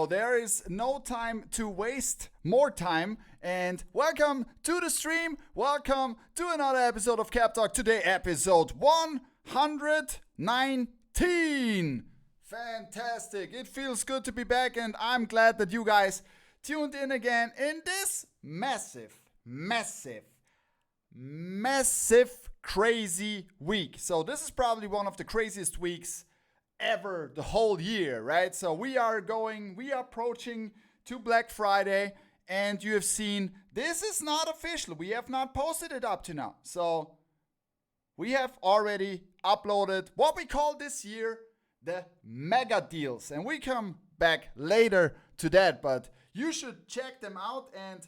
there is no time to waste more time. And welcome to the stream. Welcome to another episode of Cap Talk. Today, episode 119. Fantastic. It feels good to be back, and I'm glad that you guys tuned in again in this massive, crazy week. So this is probably one of the craziest weeks ever the whole year, right? So we are approaching to Black Friday, and you have seen this is not official. We have not posted it up to now. So we have already uploaded what we call this year the mega deals, and we come back later to that, but you should check them out and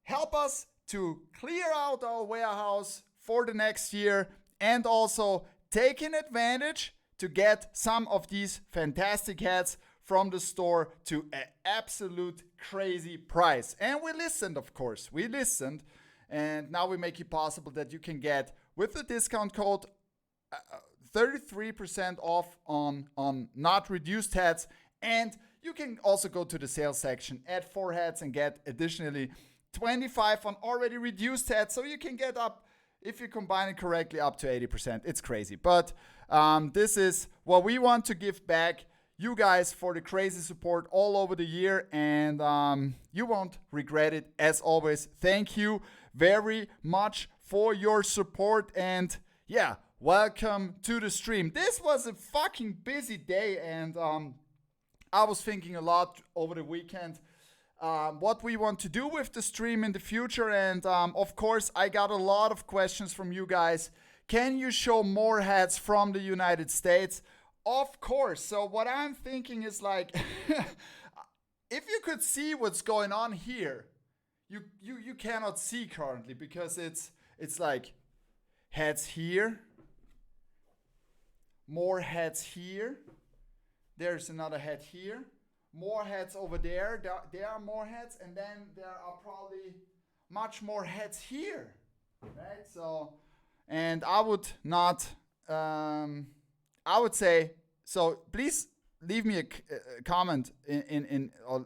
help us to clear out our warehouse for the next year, and also taking advantage to get some of these fantastic hats from the store to an absolute crazy price. And we listened, of course. We listened, and now we make it possible that you can get, with the discount code, 33% off on not reduced hats. And you can also go to the sales section, add 4 hats, and get additionally 25 on already reduced hats. So you can get up, if you combine it correctly, up to 80%. It's crazy. But this is what we want to give back you guys for the crazy support all over the year. And you won't regret it, as always. Thank you very much for your support. And yeah, welcome to the stream. This was a fucking busy day, and I was thinking a lot over the weekend what we want to do with the stream in the future. And of course, I got a lot of questions from you guys. Can you show more hats from the United States? Of course. So what I'm thinking is, like, if you could see what's going on here, you cannot see currently, because it's like hats here, more hats here, there's another hat here, more hats over there, there are more hats, and then there are probably much more hats here, right? So, and I would not, I would say, so please leave me a comment or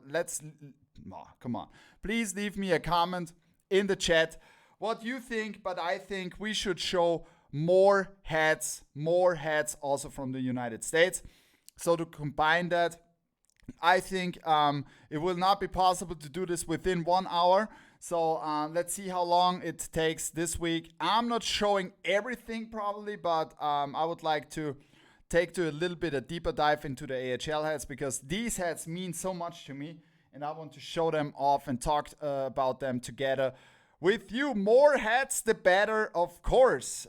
come on. Please leave me a comment in the chat what you think, but I think we should show more hats also from the United States. So to combine that, I think it will not be possible to do this within 1 hour. So let's see how long it takes this week. I'm not showing everything probably, but I would like to take to a little bit a deeper dive into the AHL hats, because these hats mean so much to me, and I want to show them off and talk about them together with you. More hats, the better, of course.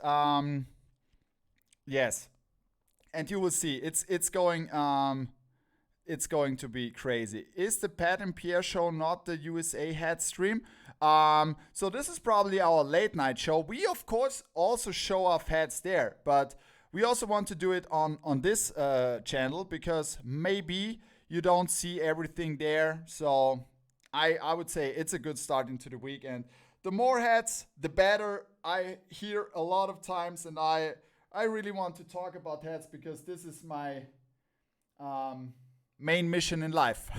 Yes, and you will see it's going to be crazy. Is the Pat and Pierre show not the USA hat stream? So this is probably our late night show. We of course also show off hats there, but we also want to do it on this channel, because maybe you don't see everything there. So I would say it's a good start into the week, and the more hats, the better. I hear a lot of times, and I really want to talk about hats, because this is my main mission in life.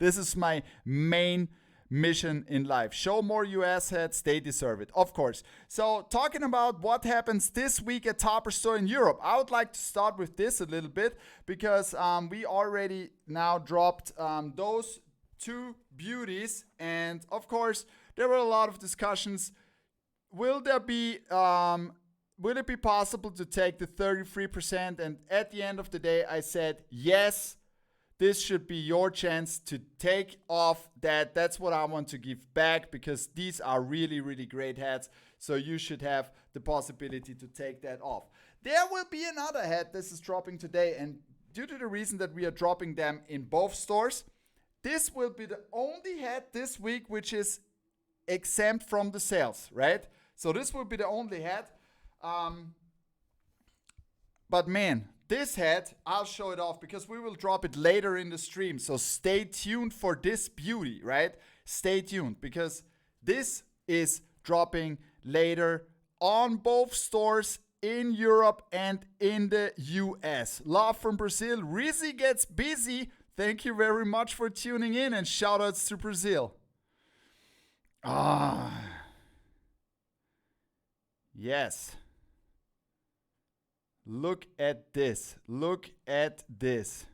This is my main mission in life. Show more US hats, they deserve it, of course. So talking about what happens this week at Topper Store in Europe, I would like to start with this a little bit, because we already now dropped those 2 beauties, and of course there were a lot of discussions. Will it be possible to take the 33%? And at the end of the day, I said, yes, this should be your chance to take off that. That's what I want to give back, because these are really, really great hats. So you should have the possibility to take that off. There will be another hat. This is dropping today. And due to the reason that we are dropping them in both stores, this will be the only hat this week which is exempt from the sales, right? So this will be the only hat. But man, this hat, I'll show it off, because we will drop it later in the stream. So stay tuned for this beauty, right? Stay tuned, because this is dropping later on both stores in Europe and in the US. Love from Brazil. Rizzy gets busy. Thank you very much for tuning in, and shout outs to Brazil. Yes. Look at this. Look at this.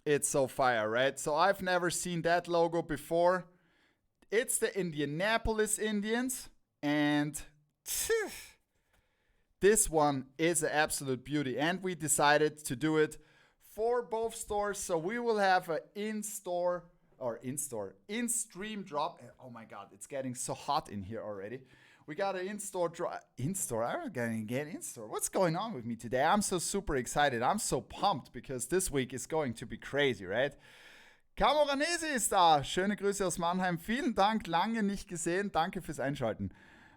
It's so fire, right? So I've never seen that logo before. It's the Indianapolis Indians, and this one is an absolute beauty. And we decided to do it for both stores. So we will have an in-stream drop. Oh my God, it's getting so hot in here already. We got an in-store drop. In-store? I'm going to get in-store. What's going on with me today? I'm so super excited. I'm so pumped because this week is going to be crazy, right? Camoranesi ist da. Schöne Grüße aus Mannheim. Vielen Dank. Lange nicht gesehen. Danke fürs Einschalten.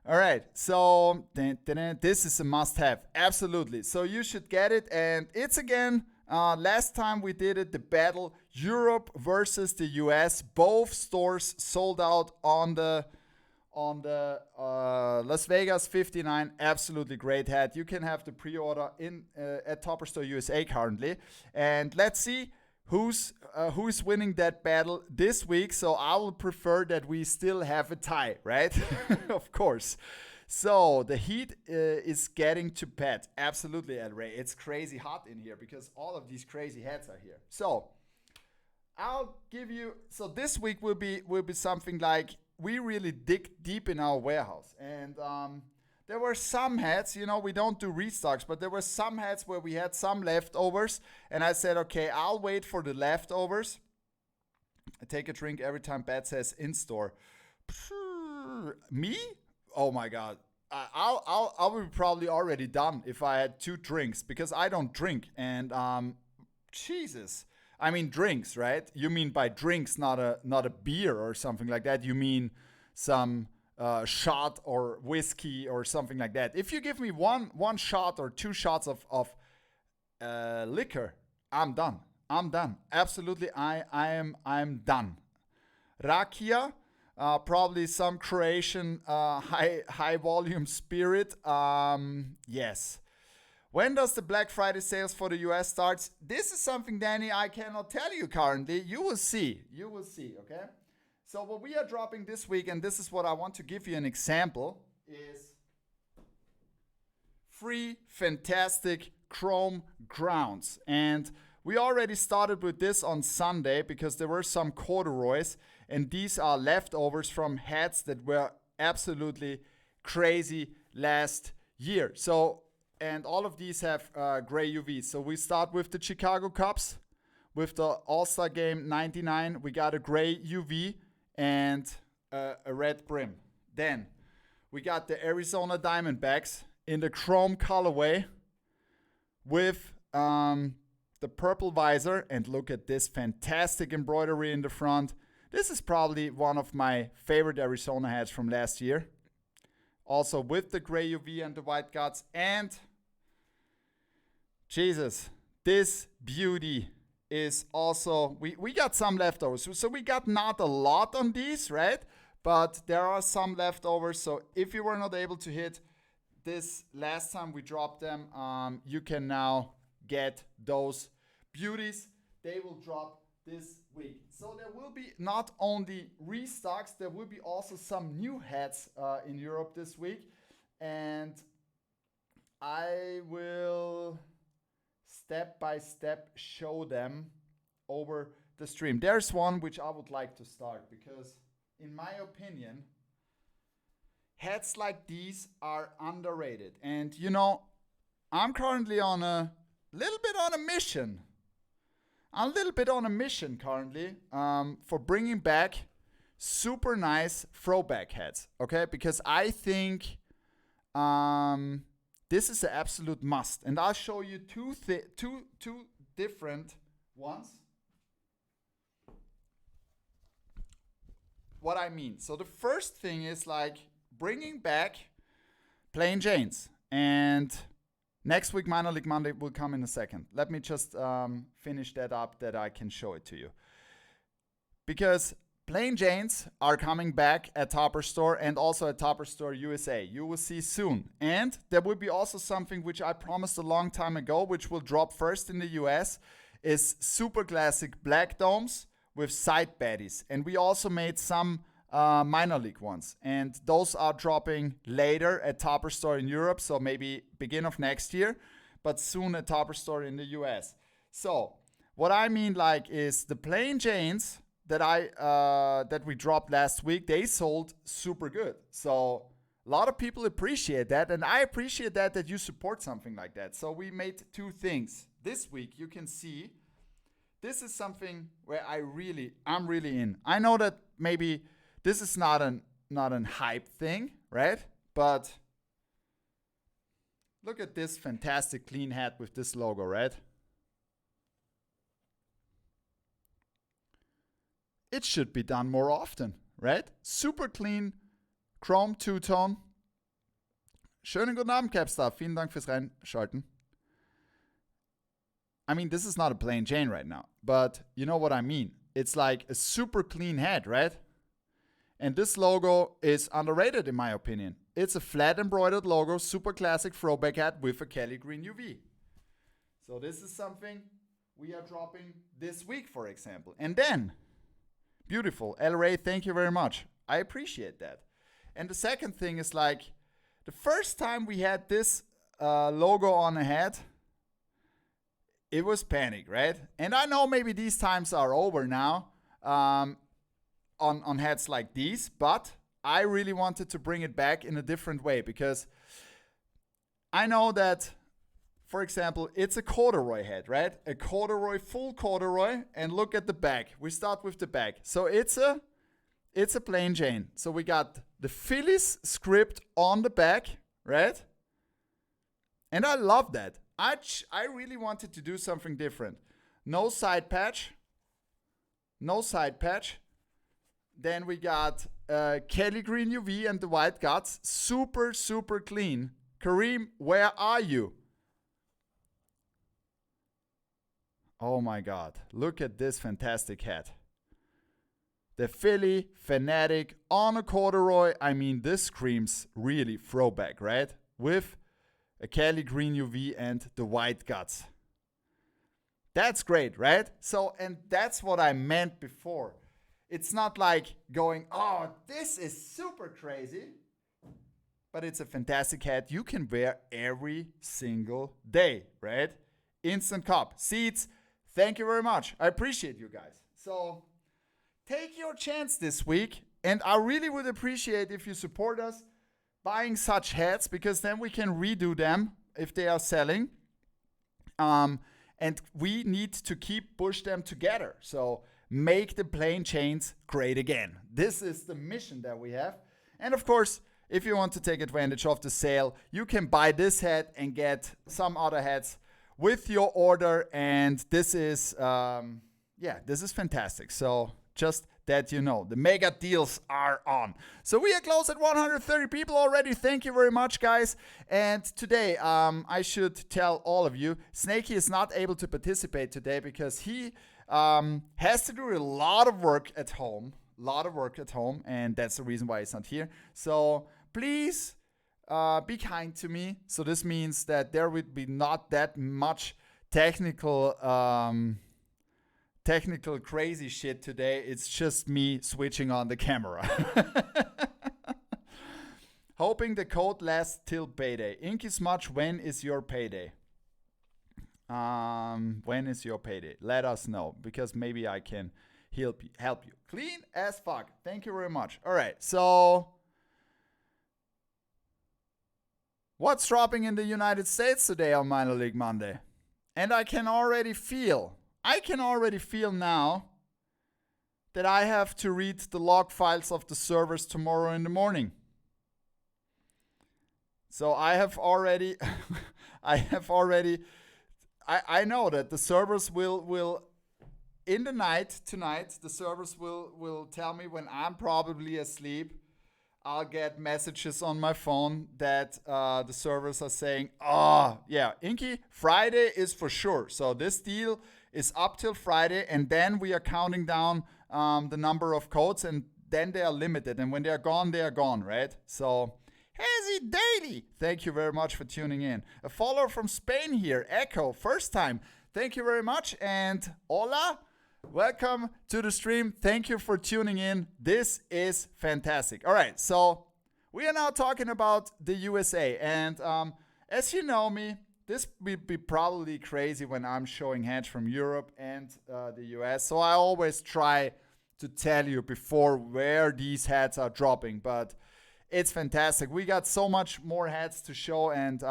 All right. So, this is a must-have. Absolutely. So you should get it. And it's again, last time we did it, the battle Europe versus the US. Both stores sold out on the Las Vegas 59. Absolutely great hat. You can have the pre-order in at Topper Store USA currently. And let's see who's winning that battle this week. So I would prefer that we still have a tie, right? Of course. So the heat is getting to Pat. Absolutely, El Rey. It's crazy hot in here because all of these crazy hats are here. So I'll give you. So this week will be something like we really dig deep in our warehouse, and there were some hats, we don't do restocks, but there were some hats where we had some leftovers, and I said, okay, I'll wait for the leftovers. I take a drink every time Bat says in store. Me? Oh my God. I would be probably already done if I had 2 drinks, because I don't drink, and Jesus. I mean drinks, right? You mean by drinks, not a beer or something like that. You mean some shot or whiskey or something like that. If you give me one shot or 2 shots of liquor, I'm done. Absolutely, I'm done. Rakia, probably some Croatian high volume spirit. Yes. When does the Black Friday sales for the US starts? This is something, Danny, I cannot tell you currently. You will see, okay? So what we are dropping this week, and this is what I want to give you an example, is free, fantastic chrome grounds. And we already started with this on Sunday because there were some corduroys, and these are leftovers from hats that were absolutely crazy last year. So, and all of these have gray UVs. So we start with the Chicago Cubs. With the All-Star Game 99, we got a gray UV and a red brim. Then we got the Arizona Diamondbacks in the chrome colorway with the purple visor. And look at this fantastic embroidery in the front. This is probably one of my favorite Arizona hats from last year. Also with the gray UV and the white guts. And Jesus, this beauty is also, we got some leftovers. So we got not a lot on these, right? But there are some leftovers. So if you were not able to hit this last time we dropped them, you can now get those beauties. They will drop this week. So there will be not only restocks, there will be also some new hats in Europe this week. And I will step by step show them over the stream. There's one which I would like to start because in my opinion, hats like these are underrated. And I'm currently on a little bit on a mission. I'm a little bit on a mission currently for bringing back super nice throwback hats, okay? Because I think this is an absolute must. And I'll show you two different ones. What I mean. So the first thing is like bringing back Plain Janes. And next week, Minor League Monday will come in a second. Let me just finish that up that I can show it to you. Because Plain Janes are coming back at Topper Store and also at Topper Store USA. You will see soon. And there will be also something which I promised a long time ago, which will drop first in the US, is super classic black domes with side baddies. And we also made some minor league ones. And those are dropping later at Topper Store in Europe, so maybe beginning of next year, but soon at Topper Store in the US. So what I mean is the Plain Janes that we dropped last week, they sold super good. So a lot of people appreciate that, and I appreciate that you support something like that. So we made two things. This week you can see this is something where I'm really in. I know that maybe this is not an hype thing, right? But look at this fantastic clean hat with this logo, right? It should be done more often, right? Super clean Chrome Two-Tone. Schönen guten Abend, Capstar. Vielen Dank fürs Reinschalten. I mean, this is not a plain Jane right now, but you know what I mean. It's like a super clean hat, right? And this logo is underrated in my opinion. It's a flat embroidered logo, super classic throwback hat with a Kelly Green UV. So this is something we are dropping this week, for example. And then, beautiful, El Rey, thank you very much. I appreciate that. And the second thing is like, the first time we had this logo on a hat, it was panic, right? And I know maybe these times are over now on hats like these, but I really wanted to bring it back in a different way because I know that, for example, it's a corduroy hat, right? A corduroy, full corduroy, and look at the back. We start with the back. So it's a plain Jane. So we got the Phillies script on the back, right? And I love that. I really wanted to do something different. No side patch. No side patch. Then we got Kelly Green UV and the white guts. Super, super clean. Kareem, where are you? Oh my God. Look at this fantastic hat. The Philly Fanatic on a corduroy. I mean, this screams really throwback, right? With a Kelly Green UV and the white guts. That's great, right? So, and that's what I meant before. It's not like going, oh, this is super crazy. But it's a fantastic hat you can wear every single day, right? Instant Cup. Seats, thank you very much. I appreciate you guys. So take your chance this week. And I really would appreciate if you support us buying such hats, because then we can redo them if they are selling. And we need to push them together. So make the Plain Janes great again. This is the mission that we have. And of course, if you want to take advantage of the sale, you can buy this hat and get some other hats with your order. And this is, this is fantastic. So just that you know, the mega deals are on. So we are close at 130 people already. Thank you very much, guys. And today, I should tell all of you, Snakey is not able to participate today because he has to do a lot of work at home. And that's the reason why he's not here. So please be kind to me. So this means that there would be not that much technical crazy shit today. It's just me switching on the camera. Hoping the code lasts till payday. Inky Smudge, when is your payday? When is your payday? Let us know, because maybe I can help you. Clean as fuck. Thank you very much. All right, so what's dropping in the United States today on Minor League Monday? And I can already feel now that I have to read the log files of the servers tomorrow in the morning. So I know that the servers will in the night tonight, the servers will tell me when I'm probably asleep. I'll get messages on my phone that the servers are saying, oh, yeah, Inky, Friday is for sure. So this deal is up till Friday, and then we are counting down the number of codes, and then they are limited. And when they are gone, right? So, Hazy Daily, thank you very much for tuning in. A follower from Spain here, Echo, first time. Thank you very much. And hola, welcome to the stream. Thank you for tuning in. This is fantastic. All right, so we are now talking about the USA. And as you know me, this will be probably crazy when I'm showing hats from Europe and the US. So I always try to tell you before where these hats are dropping. But it's fantastic. We got so much more hats to show, and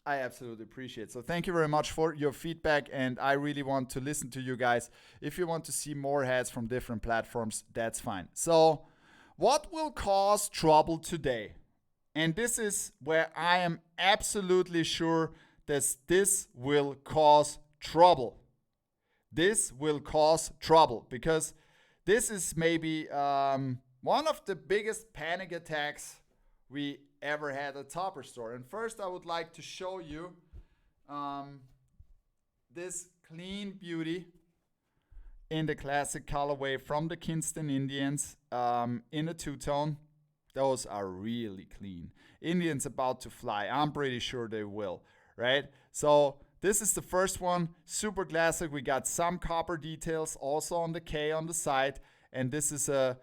I absolutely appreciate it. So thank you very much for your feedback, and I really want to listen to you guys. If you want to see more hats from different platforms, that's fine. So what will cause trouble today? And this is where I am absolutely sure that this will cause trouble. This will cause trouble because this is maybe one of the biggest panic attacks we ever had at Topper Store. And first I would like to show you this clean beauty in the classic colorway from the Kinston Indians in a two-tone. Those are really clean. Indians about to fly. I'm pretty sure they will, right? So this is the first one, super classic. We got some copper details also on the K on the side. And this is a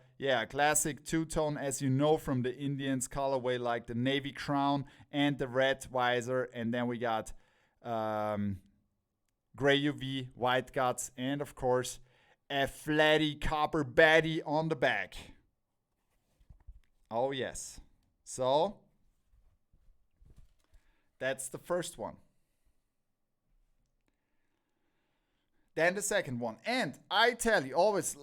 classic two-tone, as you know from the Indians colorway, like the navy crown and the red visor. And then we got gray UV, white guts, and of course, a flatty copper baddie on the back. Oh, yes. So, that's the first one. Then the second one. And I tell you, always,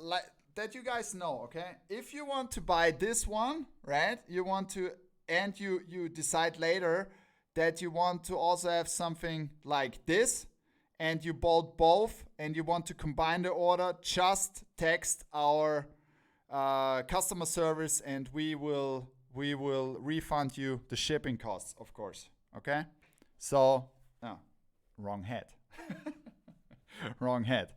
that you guys know, okay? If you want to buy this one, right? You want to, and you decide later that you want to also have something like this, and you bought both, and you want to combine the order, just text our customer service, and we will refund you the shipping costs, of course. Okay? So, wrong head. Wrong head.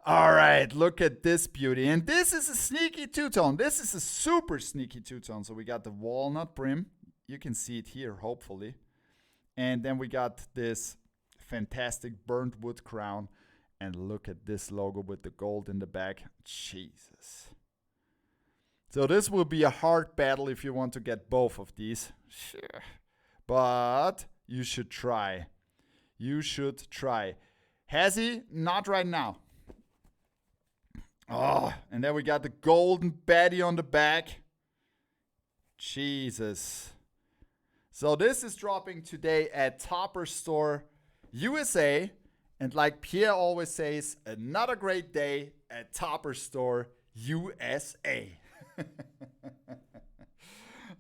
All right, look at this beauty. And this is a sneaky two-tone. This is a super sneaky two-tone. So we got the walnut brim. You can see it here, hopefully. And then we got this fantastic burnt wood crown. And look at this logo with the gold in the back. Jesus. So this will be a hard battle if you want to get both of these. Sure. But you should try. You should try. Has he? Not right now. Oh, and then we got the golden baddie on the back. Jesus. So this is dropping today at Topper Store USA. And like Pierre always says, another great day at Topper Store USA.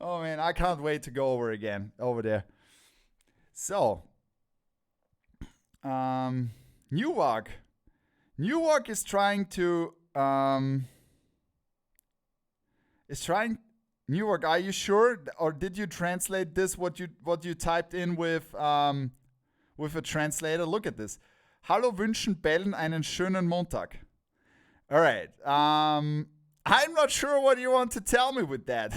Oh man, I can't wait to go over there. So, Newark is trying to Newark, are you sure, or did you translate this what you typed in with a translator? Look at this. Hallo wünschen Bellen einen schönen Montag. All right. I'm not sure what you want to tell me with that.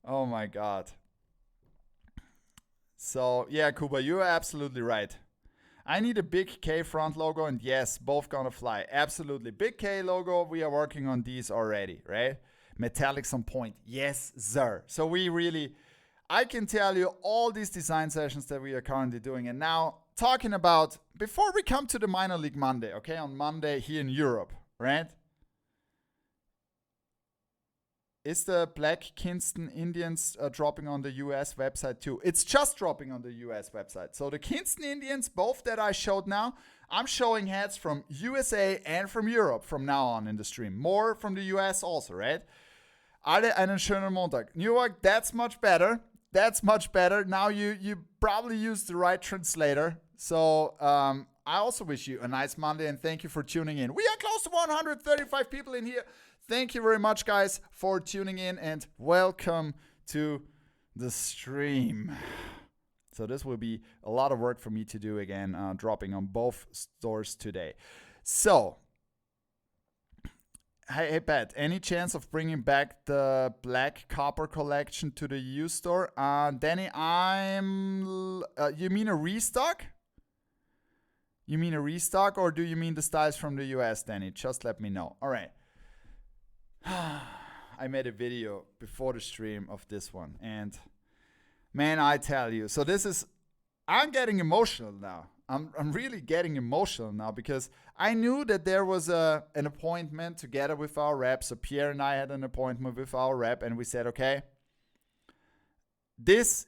Oh my God. So yeah, Kuba, you're absolutely right. I need a big K front logo, and yes, both gonna fly. Absolutely. Big K logo, we are working on these already, right? Metallics on point. Yes, sir. So I can tell you all these design sessions that we are currently doing. And now talking about, before we come to the Minor League Monday, okay, on Monday here in Europe, right? Is the Black Kinston Indians dropping on the US website too? It's just dropping on the US website. So the Kinston Indians, both that I showed now, I'm showing hats from USA and from Europe from now on in the stream. More from the US also, right? Alle einen schönen Montag. Newark, that's much better. That's much better. Now you probably used the right translator. So I also wish you a nice Monday and thank you for tuning in. We are close to 135 people in here. Thank you very much, guys, for tuning in and welcome to the stream. So this will be a lot of work for me to do again, dropping on both stores today. So, hey Pat, any chance of bringing back the Black Copper collection to the EU store? Danny, you mean a restock? You mean a restock, or do you mean the styles from the US, Danny? Just let me know. All right. I made a video before the stream of this one, and man, I tell you, so I'm getting emotional now. I'm really getting emotional now because I knew that there was an appointment together with our rep. So Pierre and I had an appointment with our rep, and we said, okay, this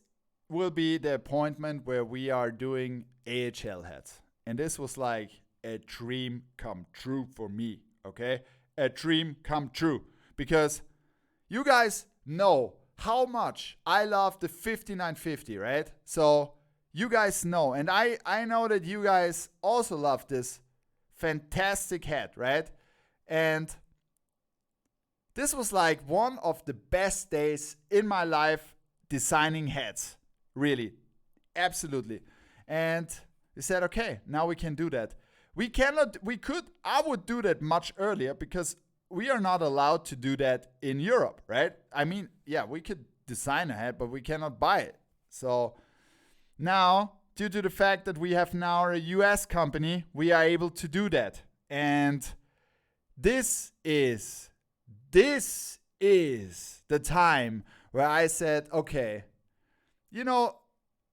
will be the appointment where we are doing AHL hats. And this was like a dream come true for me, okay? A dream come true. Because you guys know how much I love the 5950, right? So you guys know, and I know that you guys also love this fantastic hat, right? And this was like one of the best days in my life designing hats. Really. Absolutely. And we said, okay, now we can do that. I would do that much earlier because we are not allowed to do that in Europe, right? I mean, yeah, we could design a hat, but we cannot buy it. So now, due to the fact that we have now a US company, we are able to do that. And this is the time where I said, okay, you know,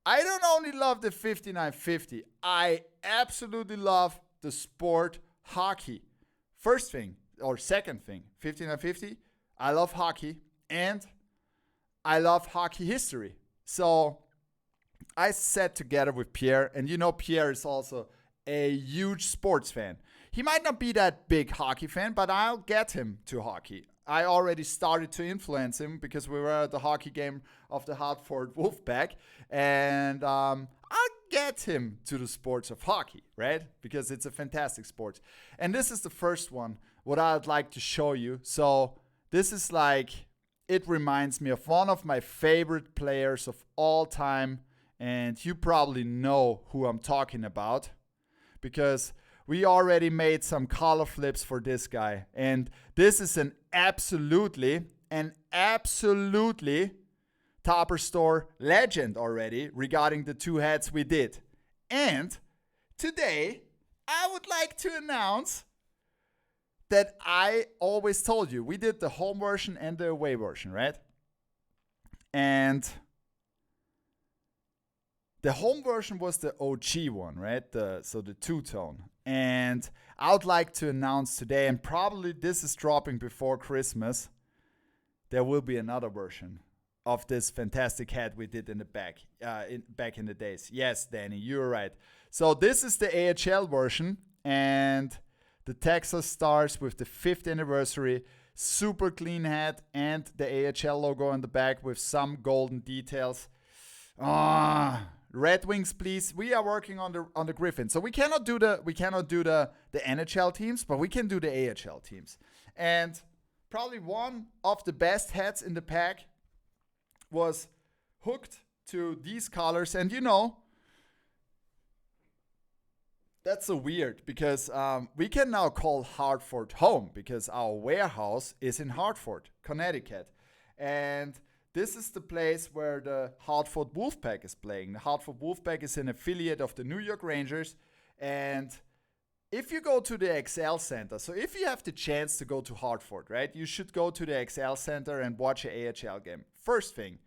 I don't only love the 5950, I absolutely love the sport hockey. First thing, or second thing, 5950, I love hockey, and I love hockey history. So I sat together with Pierre, and you know Pierre is also a huge sports fan. He might not be that big hockey fan, but I'll get him to hockey. I already started to influence him because we were at the hockey game of the Hartford Wolfpack, and I'll get him to the sports of hockey, right? Because it's a fantastic sport. And this is the first one, what I'd like to show you. So this is like, it reminds me of one of my favorite players of all time, and you probably know who I'm talking about because we already made some color flips for this guy. And this is an absolutely Topper Store legend already regarding the two hats we did. And today, I would like to announce that I always told you, we did the home version and the away version, right? And the home version was the OG one, right? So the two-tone. And I would like to announce today, and probably this is dropping before Christmas, there will be another version of this fantastic hat we did in the back in the days. Yes, Danny, you're right. So this is the AHL version, and the Texas Stars with the 5th anniversary, super clean hat, and the AHL logo on the back with some golden details. Red Wings, please. We are working on the Griffin, so we cannot do the NHL teams, but we can do the AHL teams. And probably one of the best hats in the pack was hooked to these colors, and you know, that's so weird because we can now call Hartford home because our warehouse is in Hartford, Connecticut, and this is the place where the Hartford Wolfpack is playing. The Hartford Wolfpack is an affiliate of the New York Rangers. And if you go to the XL Center, so if you have the chance to go to Hartford, right, you should go to the XL Center and watch an AHL game. First thing,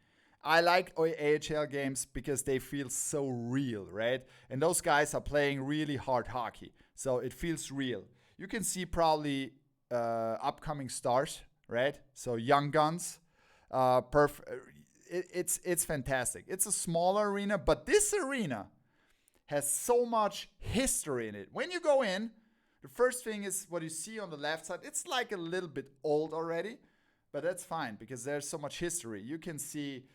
I like AHL games because they feel so real, right? And those guys are playing really hard hockey. So it feels real. You can see probably upcoming stars, right? So young guns. It's fantastic. It's a smaller arena, but this arena has so much history in it. When you go in, the first thing is what you see on the left side. It's like a little bit old already, but that's fine because there's so much history. You can see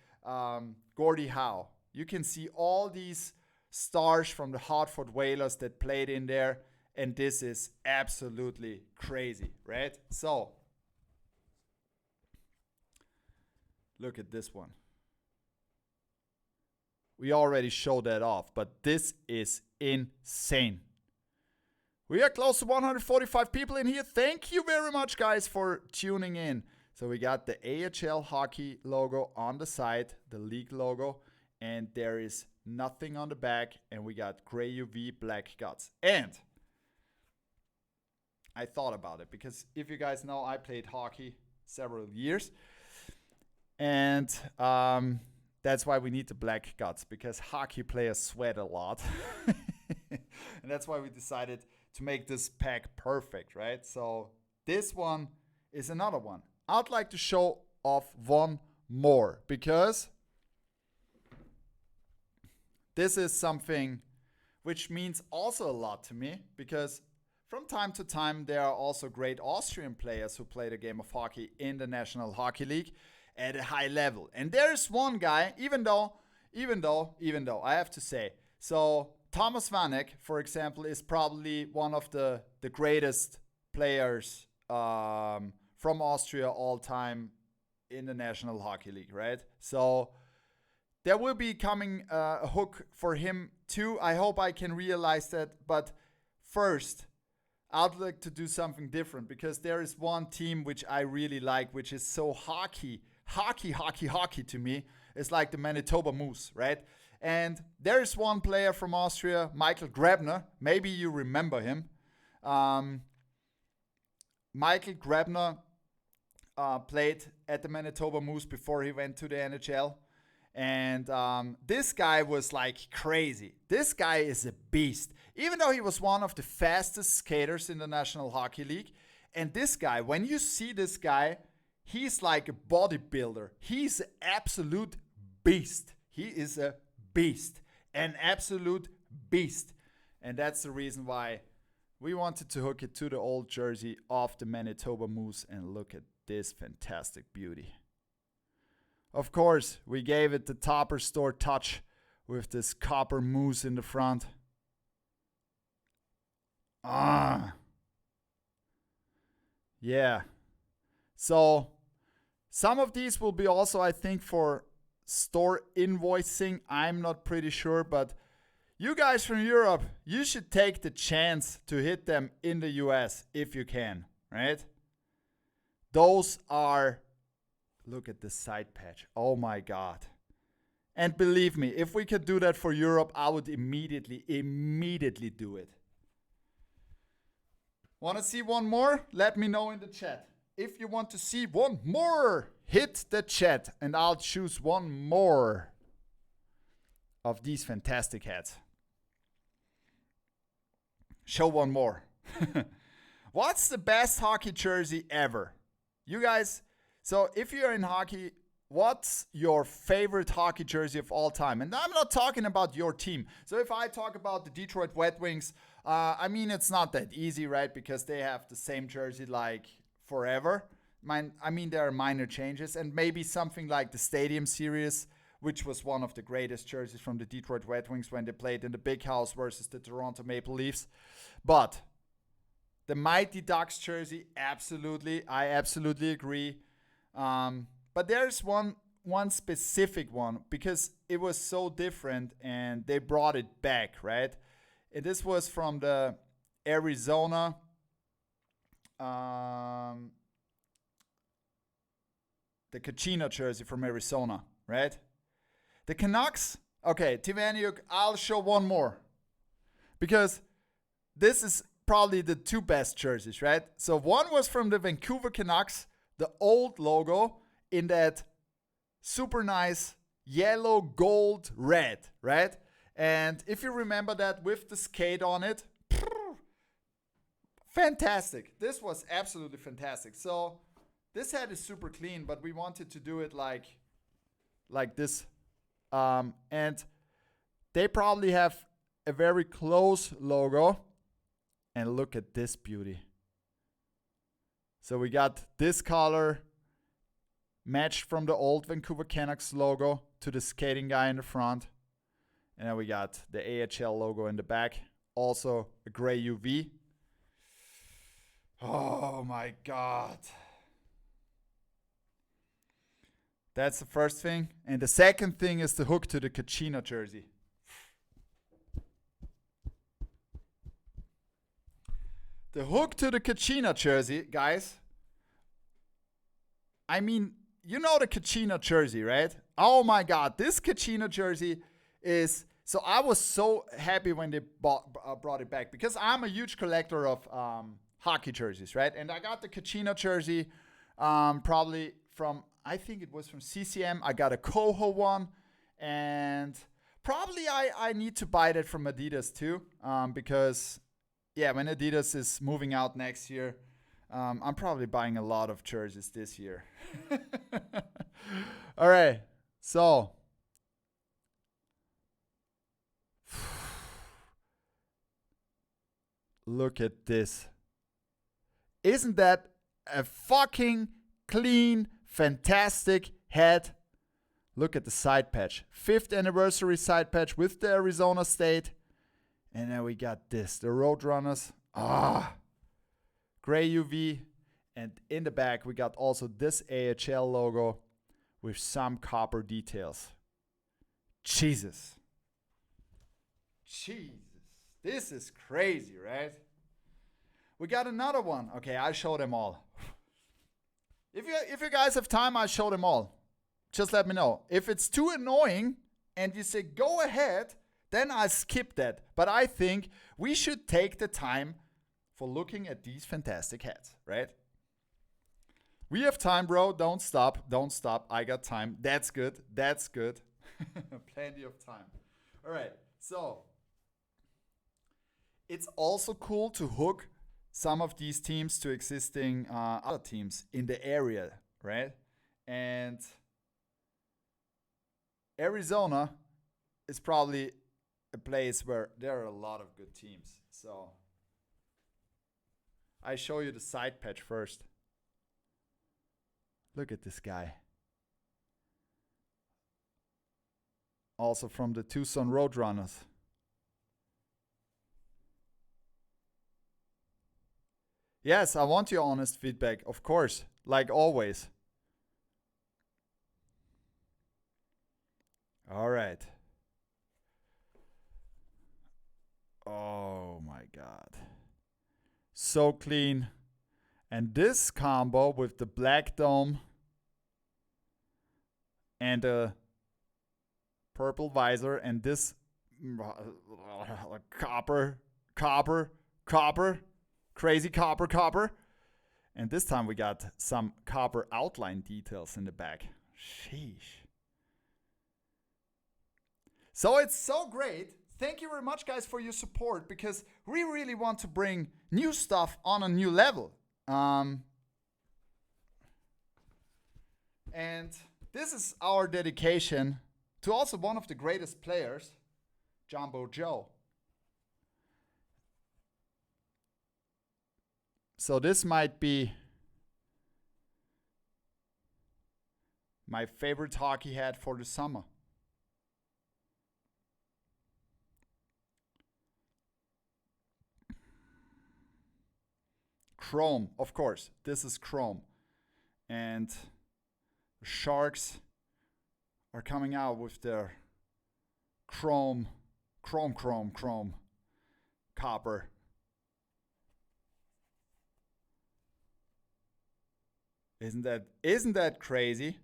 Gordie Howe. You can see all these stars from the Hartford Whalers that played in there, and this is absolutely crazy, right? So look at this one. we already showed that off, but this is insane. We are close to 145 people in here. Thank you very much, guys, for tuning in. So we got the AHL hockey logo on the side, the league logo, and there is nothing on the back, and we got gray UV black guts. And I thought about it because if you guys know, I played hockey several years, and that's why we need the black guts, because hockey players sweat a lot. And that's why we decided to make this pack perfect, right? So this one is another one. I'd like to show off one more because this is something which means also a lot to me, because from time to time there are also great Austrian players who play the game of hockey in the National Hockey League at a high level. And there's one guy, even though, I have to say, so Thomas Vanek, for example, is probably one of the greatest players from Austria all time in the National Hockey League, right? So there will be coming a hook for him too. I hope I can realize that. But first, I'd like to do something different, because there is one team which I really like, which is so hockey to me. It's like the Manitoba Moose, right? And there is one player from Austria, Michael Grabner. Maybe you remember him. Michael Grabner played at the Manitoba Moose before he went to the NHL. And this guy was like crazy. This guy is a beast. Even though he was one of the fastest skaters in the National Hockey League. And this guy, when you see this guy, he's like a bodybuilder. He's an absolute beast. He is a beast. An absolute beast. And that's the reason why we wanted to hook it to the old jersey of the Manitoba Moose. And look at this fantastic beauty. Of course, we gave it the Topper Store touch with this copper moose in the front. Yeah. So, some of these will be also, I think, for store invoicing. I'm not pretty sure, but you guys from Europe, you should take the chance to hit them in the US if you can, right? Those are... Look at this side patch. Oh my God. And believe me, if we could do that for Europe, I would immediately do it. Want to see one more? Let me know in the chat. If you want to see one more, hit the chat and I'll choose one more of these fantastic hats. Show one more. What's the best hockey jersey ever? You guys... So if you're in hockey, what's your favorite hockey jersey of all time? And I'm not talking about your team. So if I talk about the Detroit Red Wings, I mean, it's not that easy, right? Because they have the same jersey like forever. I mean, there are minor changes. And maybe something like the Stadium Series, which was one of the greatest jerseys from the Detroit Red Wings when they played in the Big House versus the Toronto Maple Leafs. But the Mighty Ducks jersey, absolutely. I absolutely agree. But there's one specific one, because it was so different and they brought it back, right? And this was from the Arizona the Kachina jersey from Arizona, right? The Canucks, okay, Tivaniuk, I'll show one more, because this is probably the two best jerseys, right? So one was from the Vancouver Canucks, the old logo in that super nice yellow, gold, red, right? And if you remember that with the skate on it, fantastic. This was absolutely fantastic. So this hat is super clean, but we wanted to do it like this. And they probably have a very close logo. And look at this beauty. So we got this color matched from the old Vancouver Canucks logo to the skating guy in the front. And then we got the AHL logo in the back. Also a gray UV. Oh my God. That's the first thing. And the second thing is the hook to the Kachina jersey. The hook to the Kachina jersey, guys. I mean, you know the Kachina jersey, right? Oh my God, this Kachina jersey is... So I was so happy when they brought it back because I'm a huge collector of hockey jerseys, right? And I got the Kachina jersey probably from, I think it was from CCM. I got a Koho one, and probably I need to buy that from Adidas too, because, yeah, when Adidas is moving out next year, I'm probably buying a lot of jerseys this year. All right, so... Look at this. Isn't that a fucking clean, fantastic head? Look at the side patch. 5th anniversary side patch with the Arizona State. And then we got this, the Roadrunners. Gray UV. And in the back, we got also this AHL logo with some copper details. Jesus. This is crazy, right? We got another one. Okay, I'll show them all. If you guys have time, I'll show them all. Just let me know. If it's too annoying and you say go ahead, then I'll skip that. But I think we should take the time for looking at these fantastic hats, right? We have time, bro. Don't stop. Don't stop. I got time. That's good. That's good. Plenty of time. All right. So... it's also cool to hook some of these teams to existing other teams in the area, right? And Arizona is probably a place where there are a lot of good teams. So I show you the side patch first. Look at this guy. Also from the Tucson Roadrunners. Yes, I want your honest feedback, of course, like always. All right. Oh my God. So clean. And this combo with the black dome and the purple visor and this copper, crazy copper. And this time we got some copper outline details in the back. Sheesh. So it's so great. Thank you very much, guys, for your support, because we really want to bring new stuff on a new level. And this is our dedication to also one of the greatest players, Jumbo Joe. So this might be my favorite hockey hat for the summer. Chrome, of course. This is chrome. And the Sharks are coming out with their chrome, copper. Isn't that crazy?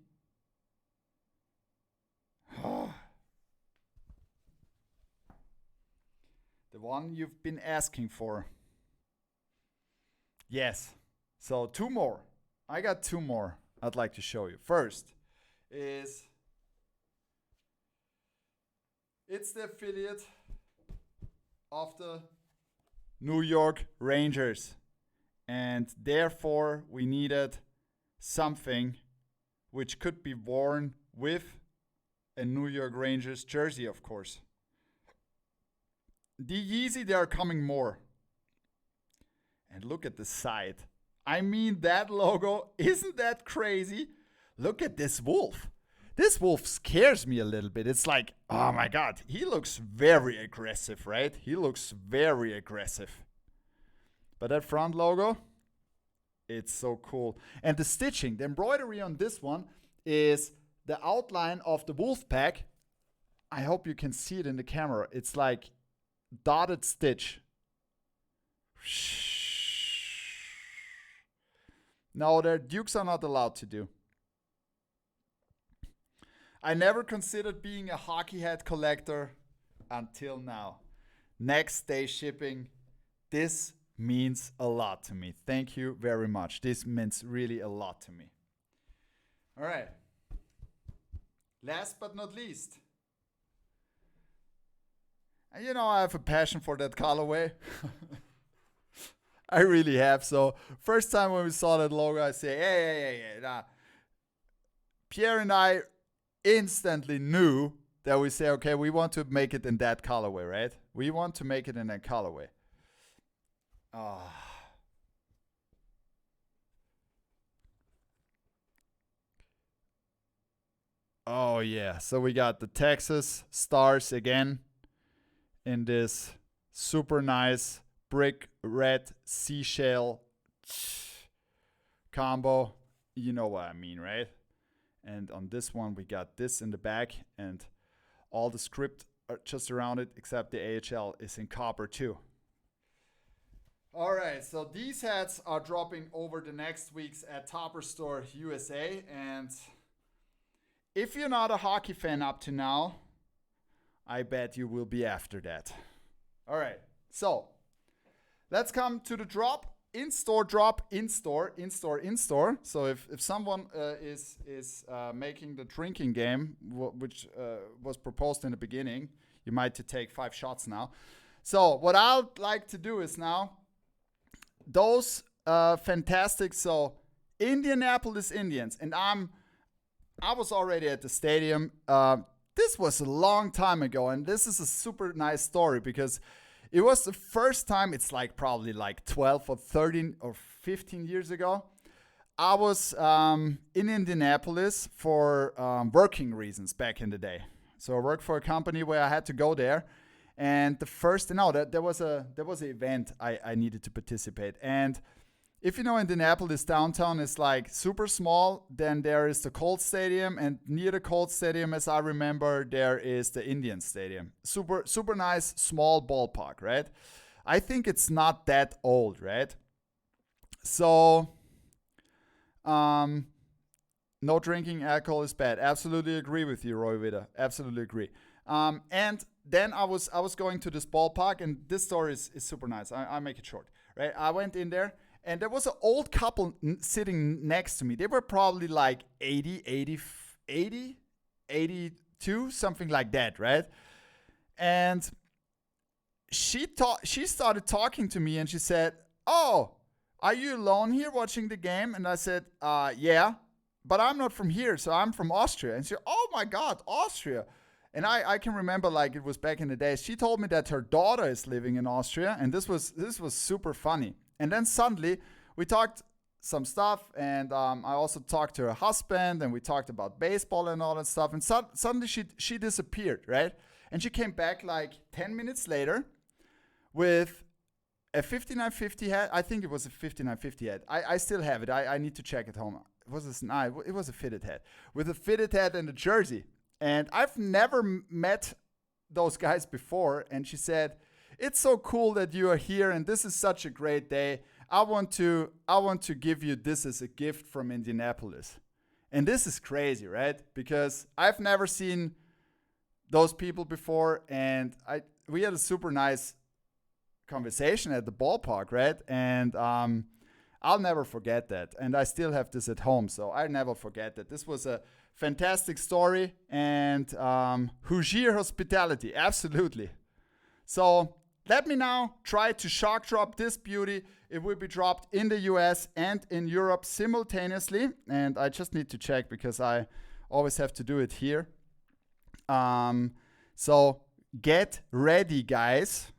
The one you've been asking for. Yes. So 2 more. I got 2 more I'd like to show you. First is it's the affiliate of the New York Rangers. And therefore we needed something which could be worn with a New York Rangers jersey, of course. The Yeezy, they are coming more. And look at the side. I mean, that logo, isn't that crazy? Look at this wolf. This wolf scares me a little bit. It's like, oh my God, he looks very aggressive, right? He looks very aggressive. But that front logo, it's so cool. And the stitching, the embroidery on this one is the outline of the wolf pack. I hope you can see it in the camera. It's like dotted stitch. No, their dukes are not allowed to do. I never considered being a hockey hat collector until now. Next day shipping. This means a lot to me. Thank you very much. This means really a lot to me. All right. Last but not least. And you know, I have a passion for that colorway. I really have. So, first time when we saw that logo, I say, hey, nah. Pierre and I instantly knew that we say, okay, we want to make it in that colorway, right? We want to make it in that colorway. Oh, yeah. So we got the Texas Stars again in this super nice brick red seashell combo. You know what I mean, right? And on this one, we got this in the back, and all the script are just around it, except the AHL is in copper too. All right, so these hats are dropping over the next weeks at Topper Store USA, and if you're not a hockey fan up to now, I bet you will be after that. All right, so let's come to the drop. In-store drop, in-store. So if someone is making the drinking game, which was proposed in the beginning, you might to take 5 shots now. So what I'd like to do is now, those fantastic, so Indianapolis Indians, and I was already at the stadium. This was a long time ago, and this is a super nice story because it was the first time, it's like probably like 12 or 13 or 15 years ago. I was in Indianapolis for working reasons back in the day. So I worked for a company where I had to go there. And there was an event I needed to participate. And if you know, Indianapolis downtown is like super small. Then there is the Colts Stadium, and near the Colts Stadium, as I remember, there is the Indian Stadium. Super nice, small ballpark, right? I think it's not that old, right? So, no drinking alcohol is bad. Absolutely agree with you, Roy Witter. Absolutely agree. And then I was going to this ballpark, and this story is super nice. I make it short, right? I went in there. And there was an old couple sitting next to me. They were probably like 82, something like that, right? And she started talking to me, and she said, "Oh, are you alone here watching the game?" And I said, "Yeah, but I'm not from here, so I'm from Austria." And she said, "Oh my God, Austria." And I can remember like it was back in the days. She told me that her daughter is living in Austria, and this was super funny. And then suddenly we talked some stuff, and I also talked to her husband, and we talked about baseball and all that stuff. And suddenly she disappeared, right? And she came back like 10 minutes later with a 5950 hat. I think it was a 5950 hat. I still have it. I need to check at home. It was a fitted hat. With a fitted hat and a jersey. And I've never met those guys before. And she said, "It's so cool that you are here, and this is such a great day. I want to give you this as a gift from Indianapolis." And this is crazy, right? Because I've never seen those people before, and we had a super nice conversation at the ballpark, right? And I'll never forget that. And I still have this at home, so I never forget that. This was a fantastic story, and Hoosier hospitality, absolutely. So let me now try to shock drop this beauty. It will be dropped in the US and in Europe simultaneously. And I just need to check because I always have to do it here. So get ready, guys.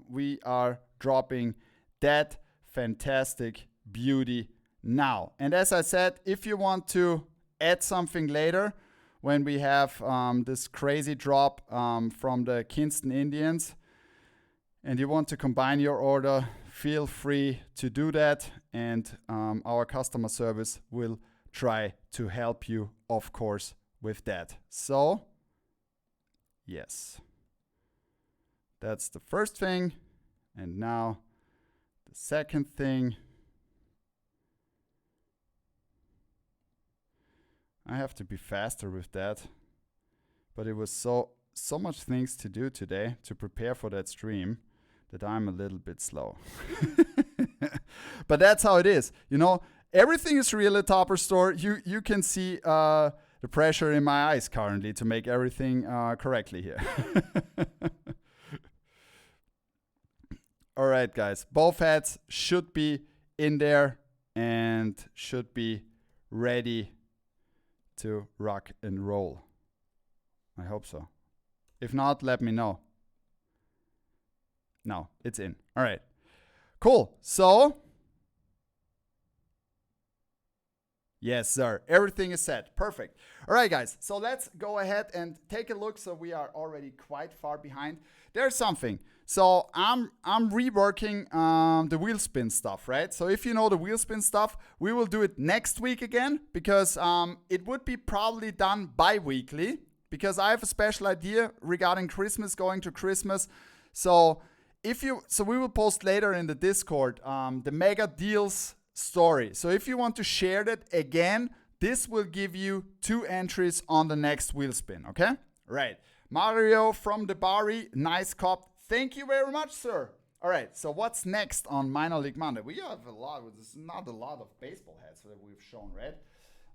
We are dropping that fantastic beauty now. And as I said, if you want to add something later, when we have this crazy drop from the Kinston Indians, and you want to combine your order, feel free to do that. And our customer service will try to help you, of course, with that. So, yes. That's the first thing. And now the second thing. I have to be faster with that. But it was so much things to do today to prepare for that stream that I'm a little bit slow. But that's how it is. You know, everything is real at Topper Store. You can see the pressure in my eyes currently to make everything correctly here. All right, guys. Both hats should be in there and should be ready to rock and roll. I hope so. If not, let me know. No, it's in. All right. Cool. So, yes, sir. Everything is set. Perfect. All right, guys. So let's go ahead and take a look. So we are already quite far behind. There's something. So I'm reworking the wheel spin stuff, right? So if you know the wheel spin stuff, we will do it next week again because it would be probably done bi-weekly because I have a special idea regarding Christmas, going to Christmas. So we will post later in the Discord the mega deals story. So if you want to share that again, this will give you 2 entries on the next wheel spin, okay? Right. Mario from the Bari, nice cop. Thank you very much, sir. All right, so what's next on Minor League Monday? We have a lot. There's not a lot of baseball hats that we've shown, right?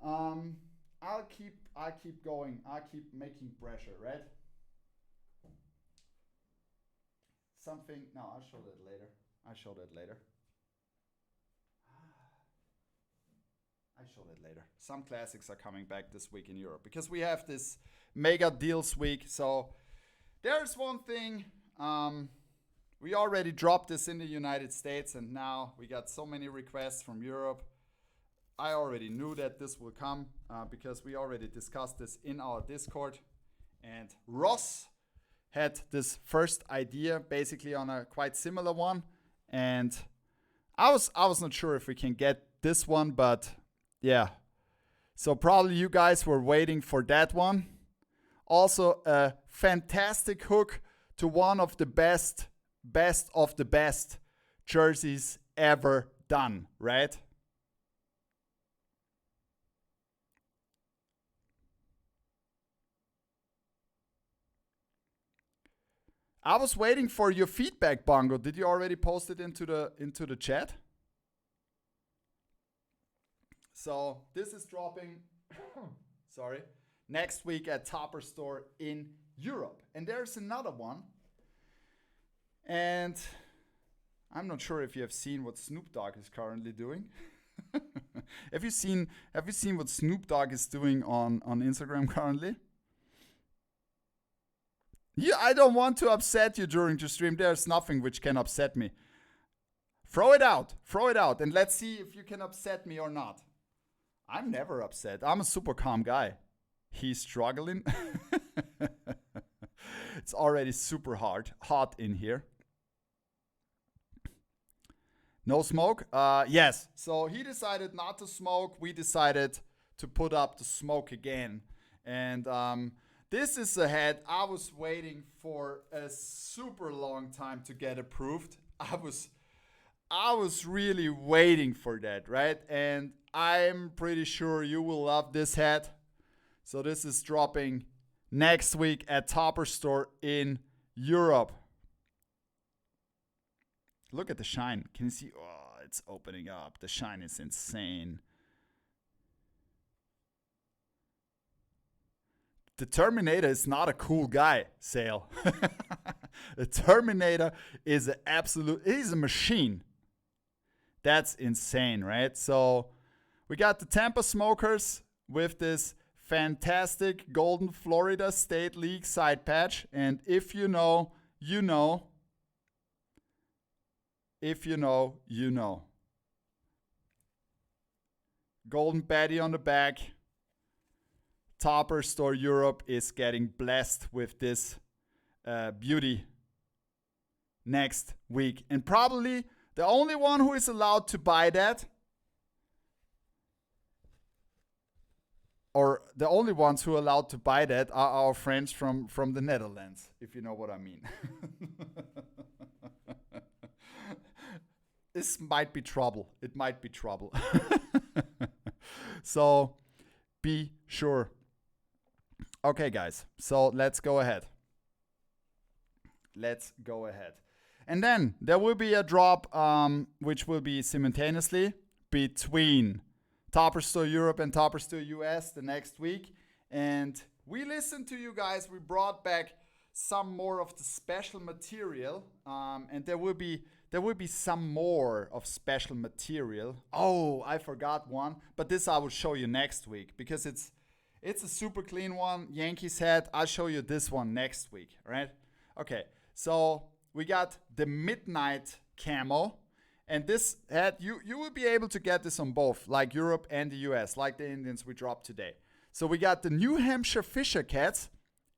I'll keep going. I'll keep making pressure, right? Something. No, I'll show that later. Some classics are coming back this week in Europe because we have this mega deals week. So there's one thing. We already dropped this in the United States and now we got so many requests from Europe. I already knew that this will come because we already discussed this in our Discord. And Ross had this first idea basically on a quite similar one. And I was not sure if we can get this one, but yeah. So probably you guys were waiting for that one. Also a fantastic hook to one of the best of the best jerseys ever done, right? I was waiting for your feedback, Bongo. Did you already post it into the chat? So this is dropping sorry, next week at Topper Store in Europe. And there's another one. And I'm not sure if you have seen what Snoop Dogg is currently doing. Have you seen what Snoop Dogg is doing on Instagram currently? Yeah, I don't want to upset you during the stream. There's nothing which can upset me. Throw it out, and let's see if you can upset me or not. I'm never upset. I'm a super calm guy. He's struggling. It's already super hot in here. No smoke? Yes. So he decided not to smoke. We decided to put up the smoke again. And this is a hat I was waiting for a super long time to get approved. I was really waiting for that, right? And I'm pretty sure you will love this hat. So this is dropping next week at Topper Store in Europe. Look at the shine. Can you see? Oh, it's opening up. The shine is insane. The Terminator is not a cool guy, Sale. The Terminator is he's a machine. That's insane, right? So we got the Tampa Smokers with this fantastic Golden Florida State League side patch. And if you know, you know. If you know, you know. Golden Betty on the back. Topper Store Europe is getting blessed with this beauty next week. And probably the only one who is allowed to buy that. or the only ones who are allowed to buy that are our friends from the Netherlands, if you know what I mean. This might be trouble. It might be trouble. So be sure. Okay, guys. So let's go ahead. Let's go ahead. And then there will be a drop, which will be simultaneously between Topper Store Europe and Topper Store US the next week. And we listened to you guys. We brought back some more of the special material, and there will be some more of special material. Oh, I forgot one, but this I will show you next week because it's a super clean one. Yankees hat. I'll show you this one next week, right? Okay, so we got the Midnight Camo, and this hat you will be able to get this on both, like Europe and the US, like the Indians we dropped today. So we got the New Hampshire Fisher Cats,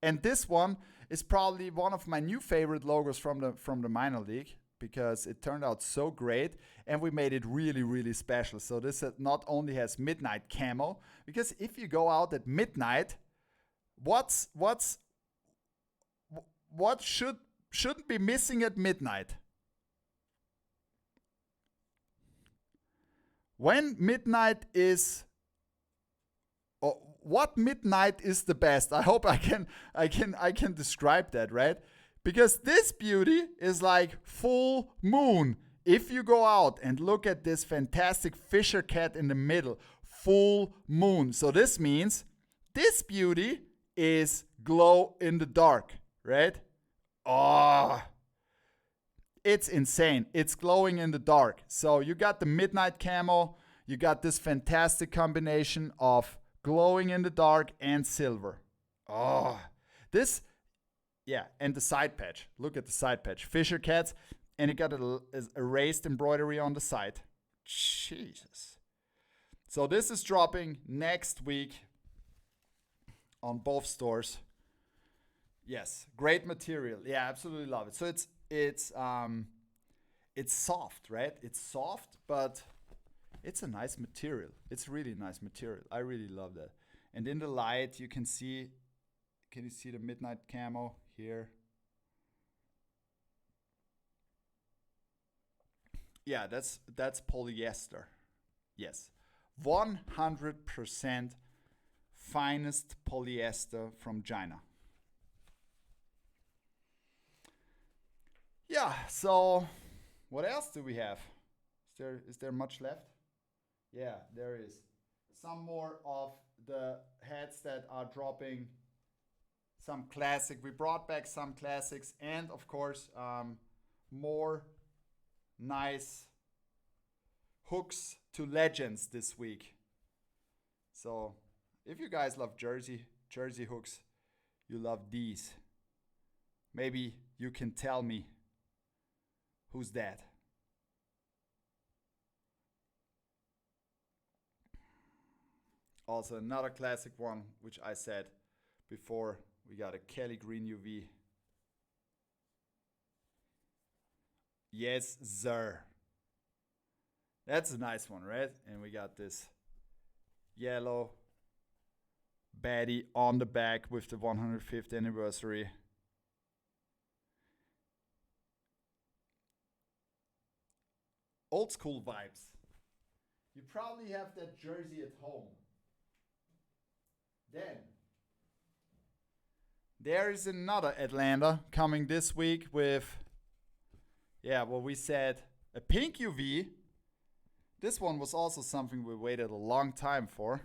and this one is probably one of my new favorite logos from the minor league because it turned out so great and we made it really, really special. So this not only has midnight camo, because if you go out at midnight, what shouldn't be missing at midnight? When midnight is what midnight is the best? I hope I can describe that, right? Because this beauty is like full moon. If you go out and look at this fantastic Fisher cat in the middle, full moon. So this means this beauty is glow in the dark, right? Oh, it's insane. It's glowing in the dark. So you got the midnight camo. You got this fantastic combination of glowing in the dark and silver. Oh, this, yeah, and the side patch. Look at the side patch. Fisher cats, and it got a erased embroidery on the side. Jesus. So this is dropping next week on both stores. Yes, great material. Yeah, absolutely love it. So it's soft, right? It's soft, but it's a nice material. It's really nice material. I really love that. And in the light, you can see the midnight camo here? Yeah, that's polyester. Yes. 100% finest polyester from China. Yeah, so what else do we have? Is there much left? Yeah, there is. Some more of the hats that are dropping. Some classic. We brought back some classics, and of course, more nice hooks to legends this week. So, if you guys love jersey hooks, you love these. Maybe you can tell me who's that. Also another classic one, which I said before, we got a Kelly Green UV. Yes, sir. That's a nice one, right? And we got this yellow baddie on the back with the 105th anniversary. Old school vibes. You probably have that jersey at home. Then there is another Atlanta coming this week with, yeah, what we said, a pink UV. This one was also something we waited a long time for.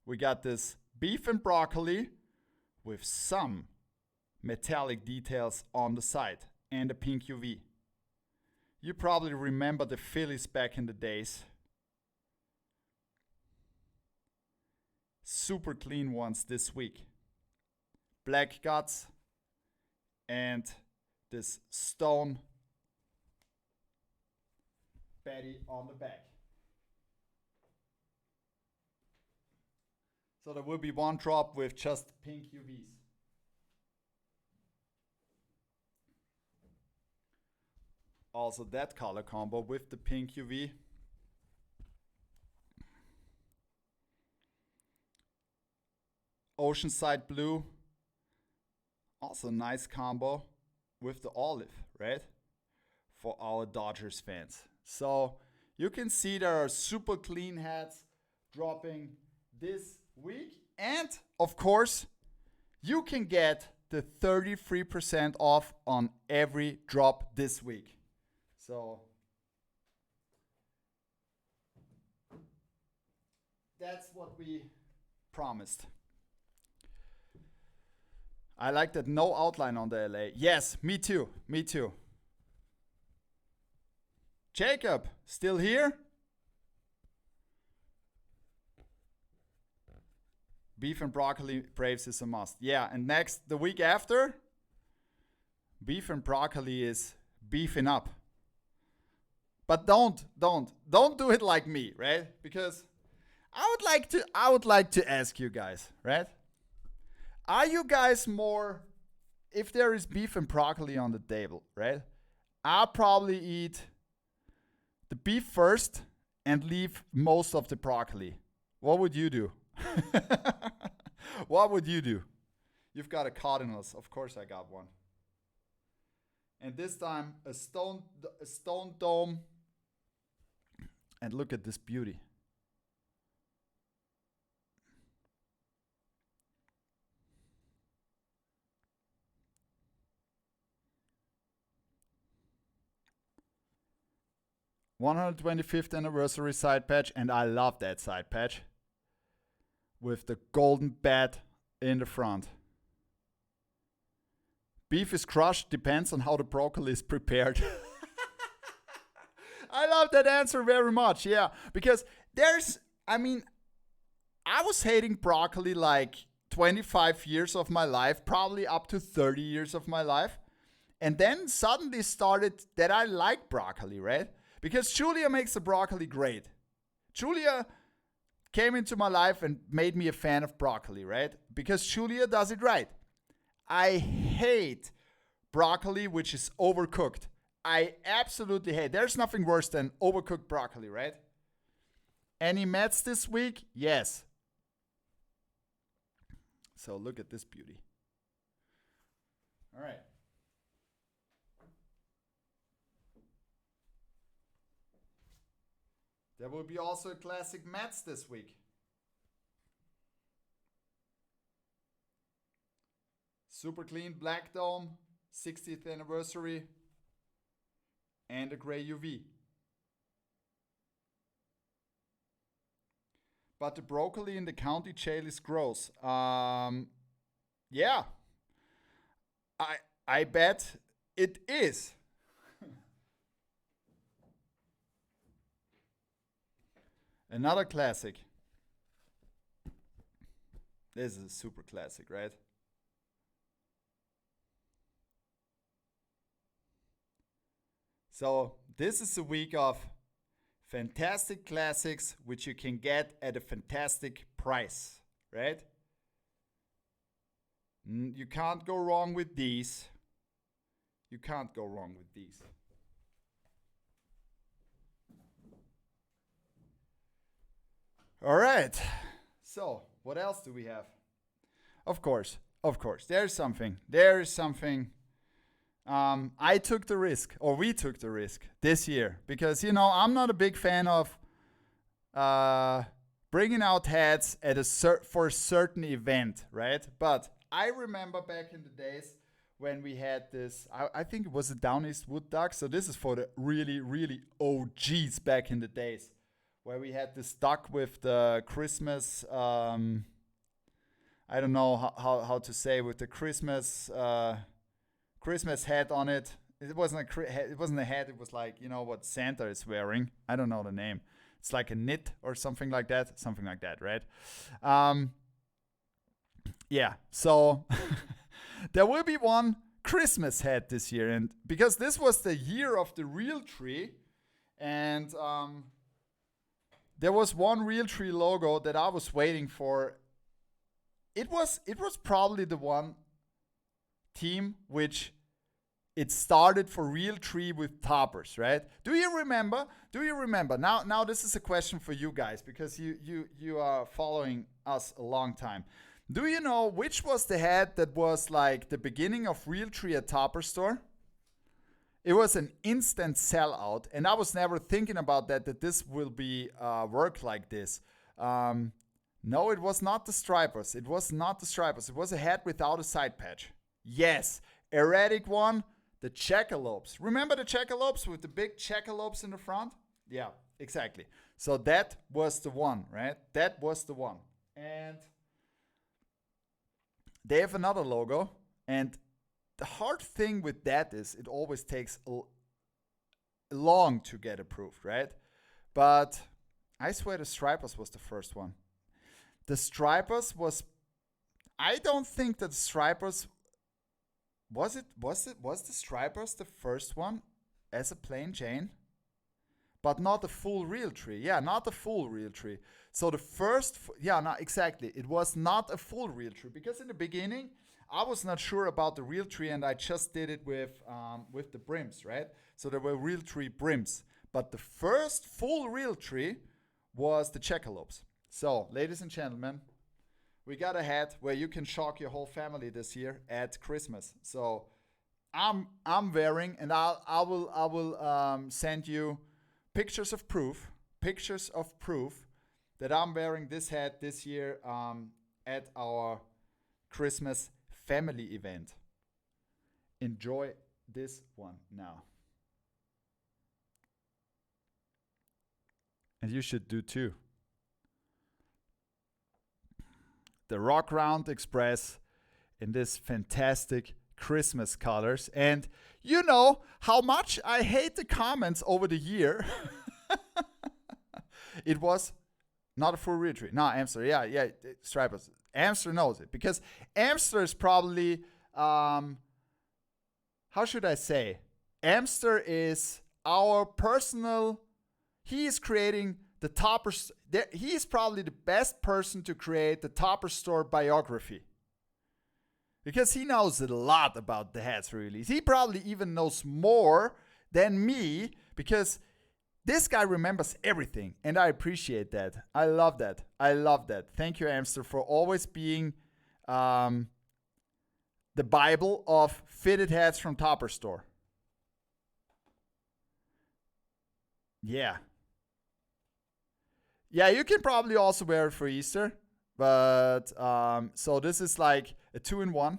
We got this beef and broccoli with some metallic details on the side and a pink UV. You probably remember the Phillies back in the days. Super clean ones this week. Black guts and this stone baddie on the back. So there will be one drop with just pink UVs. Also that color combo with the pink UV. Oceanside Blue. Also nice combo with the olive, right? For our Dodgers fans. So you can see there are super clean hats dropping this week. And of course, you can get the 33% off on every drop this week. So that's what we promised. I like that no outline on the LA. Yes, me too. Me too. Jacob, still here? Beef and broccoli Braves is a must. Yeah, and next, the week after, beef and broccoli is beefing up. But don't do it like me, right? Because I would like to ask you guys, right? Are you guys more, if there is beef and broccoli on the table, right? I'll probably eat the beef first and leave most of the broccoli. What would you do? What would you do? You've got a Cardinals. Of course I got one. And this time a stone dome. And look at this beauty. $125th anniversary side patch, and I love that side patch with the golden bat in the front. Beef is crushed, depends on how the broccoli is prepared. I love that answer very much, yeah. Because I was hating broccoli like 25 years of my life, probably up to 30 years of my life. And then suddenly started that I like broccoli, right? Because Julia makes the broccoli great. Julia came into my life and made me a fan of broccoli, right? Because Julia does it right. I hate broccoli which is overcooked. I absolutely hate. There's nothing worse than overcooked broccoli, right? Any Mets this week? Yes. So look at this beauty. All right. There will be also a classic Mets this week. Super clean black dome, 60th anniversary, and a gray UV. But the broccoli in the county jail is gross. Yeah, I bet it is. Another classic. This is a super classic, right? So this is a week of fantastic classics which you can get at a fantastic price, right? You can't go wrong with these. You can't go wrong with these. All right. So, what else do we have? Of course. There is something. I took the risk, or we took the risk this year, because I'm not a big fan of bringing out hats at for a certain event, right? But I remember back in the days when we had this. I think it was a Down East Wood Duck. So this is for the really, really OGs back in the days, where we had this duck with the Christmas. I don't know how to say, with the Christmas hat on it. It wasn't a hat. It was like, what Santa is wearing. I don't know the name. It's like a knit or something like that. Something like that, right? Yeah. So there will be one Christmas hat this year, and because this was the year of the Realtree, and there was one Realtree logo that I was waiting for. It was probably the one team which it started for Realtree with toppers, right? Do you remember? Now this is a question for you guys, because you are following us a long time. Do you know which was the hat that was like the beginning of Realtree at Topper Store? It was an instant sellout, and I was never thinking about that this will be work like this. No, it was not the Stripers. It was not the Stripers. It was a hat without a side patch. Yes, erratic one, the Checkalopes. Remember the Checkalopes with the big Checkalopes in the front? Yeah, exactly. So that was the one, right? That was the one. And they have another logo, and the hard thing with that is it always takes long to get approved, right? But I swear the Stripers was the first one. The Stripers was, I don't think that the Stripers, was the Stripers the first one as a plain Jane? But not a full Realtree. Yeah, not a full Realtree. So the first, yeah, no, exactly. It was not a full Realtree because in the beginning, I was not sure about the Realtree and I just did it with the brims, right? So there were Realtree brims. But the first full Realtree was the Checkalopes. So, ladies and gentlemen, we got a hat where you can shock your whole family this year at Christmas. So I'm wearing, and I will send you pictures of proof that I'm wearing this hat this year at our Christmas family event. Enjoy this one now. And you should do too. The Rock Round Express in this fantastic Christmas colors. And you know how much I hate the comments over the year. It was not a full Realtree. No, Amster. Yeah, Stripers. Amster knows it because Amster is probably, how should I say? Amster is our personal, he is creating the Topper, he is probably the best person to create the Topper Store biography. Because he knows a lot about the hats release. He probably even knows more than me because this guy remembers everything. And I appreciate that. I love that. Thank you, Amster, for always being the Bible of fitted hats from Topper Store. Yeah. Yeah, you can probably also wear it for Easter. But, so this is like a 2-in-1.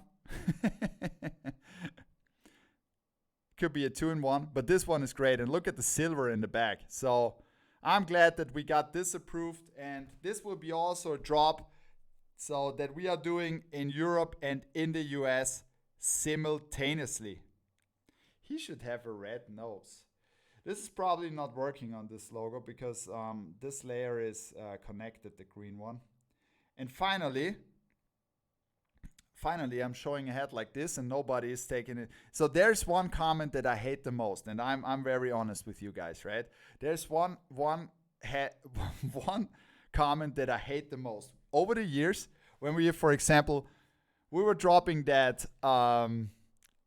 Could be a 2-in-1, but this one is great. And look at the silver in the back. So I'm glad that we got this approved. And this will be also a drop so that we are doing in Europe and in the US simultaneously. He should have a red nose. This is probably not working on this logo because this layer is connected, the green one. And finally, I'm showing a hat like this and nobody is taking it. So there's one comment that I hate the most, and I'm very honest with you guys, right? There's one comment that I hate the most. Over the years, when we, for example, we were dropping that, what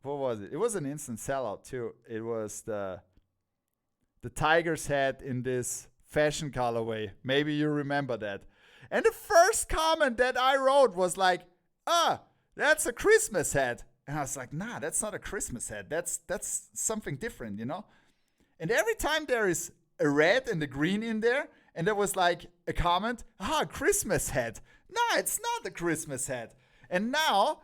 was it? It was an instant sellout too. It was the Tigers hat in this fashion colorway. Maybe you remember that. And the first comment that I wrote was like, that's a Christmas hat. And I was like, nah, that's not a Christmas hat. That's something different, you know? And every time there is a red and a green in there, and there was like a comment, Christmas hat. Nah, it's not a Christmas hat. And now,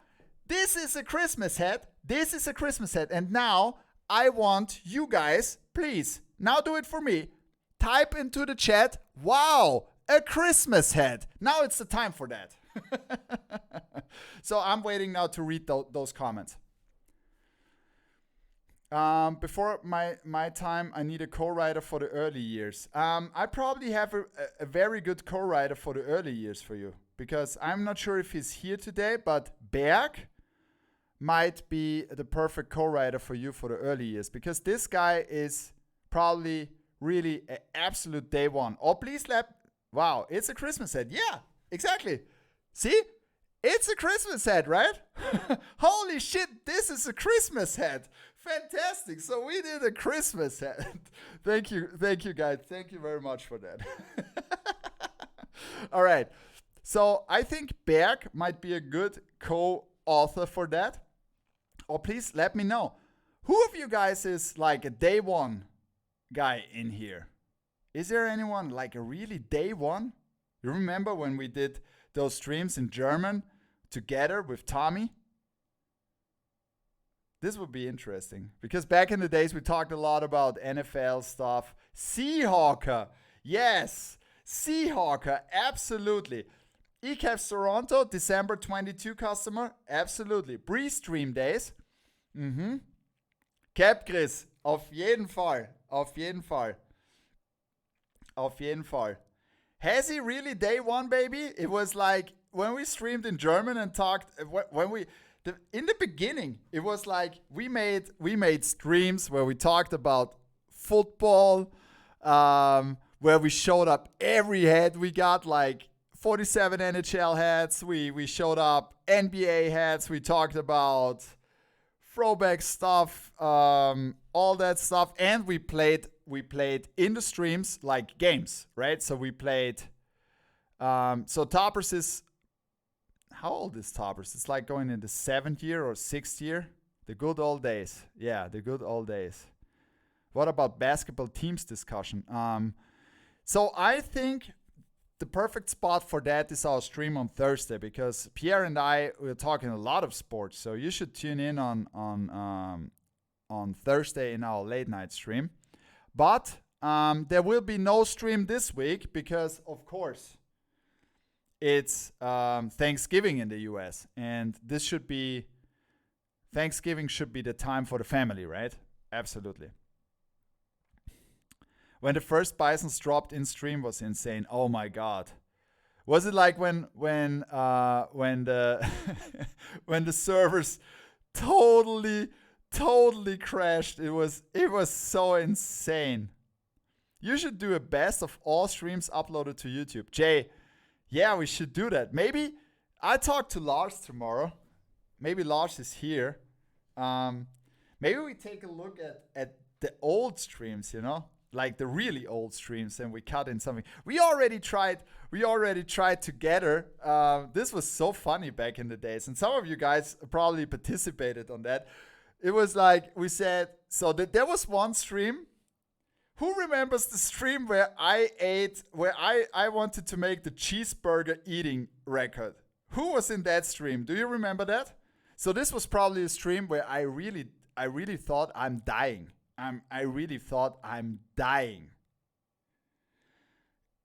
this is a Christmas hat. This is a Christmas hat. And now, I want you guys, please, now do it for me. Type into the chat, wow, a Christmas hat. Now it's the time for that. So I'm waiting now to read those comments. Before my time, I need a co-writer for the early years. I probably have a very good co-writer for the early years for you. Because I'm not sure if he's here today, but Berg might be the perfect co-writer for you for the early years. Because this guy is probably really an absolute day one. Oh, please let... Wow, it's a Christmas hat. Yeah, exactly. See? It's a Christmas hat, right? Holy shit, this is a Christmas hat. Fantastic. So we did a Christmas hat. Thank you guys. Thank you very much for that. All right. So I think Berg might be a good co-author for that. Or please let me know. Who of you guys is like a day one guy in here? Is there anyone like a really day one? You remember when we did those streams in German together with Tommy? This would be interesting because back in the days we talked a lot about NFL stuff. Seahawker, yes, Seahawker, absolutely. eCaps Toronto, December 22 customer, absolutely. Pre-stream days, Cap Chris, auf jeden Fall, auf jeden Fall, auf jeden Fall. Has he really day one, baby? It was like when we streamed in German and talked when we. In the beginning, it was like we made streams where we talked about football, where we showed up every head we got, like 47 NHL heads. We showed up NBA heads. We talked about throwback stuff, all that stuff, and we played in the streams like games, right? So we played. So Toppers is. How old is Toppers? It's like going in the 7th year or 6th year. The good old days. Yeah, the good old days. What about basketball teams discussion? So I think the perfect spot for that is our stream on Thursday because Pierre and I we're talking a lot of sports. So you should tune in on Thursday in our late night stream. But there will be no stream this week because, of course, it's Thanksgiving in the US, and Thanksgiving should be the time for the family, right? Absolutely. When the first Bisons dropped in stream was insane. Oh my god. Was it like when the when the servers totally crashed? It was so insane. You should do a best of all streams uploaded to YouTube. Jay, yeah, we should do that. Maybe I talk to Lars tomorrow. Maybe Lars is here. Maybe we take a look at the old streams, like the really old streams, and we cut in something. We already tried together. This was so funny back in the days, and some of you guys probably participated on that. It was like we said, so there was one stream. Who remembers the stream where I wanted to make the cheeseburger eating record? Who was in that stream? Do you remember that? So this was probably a stream where I really thought I'm dying. I really thought I'm dying.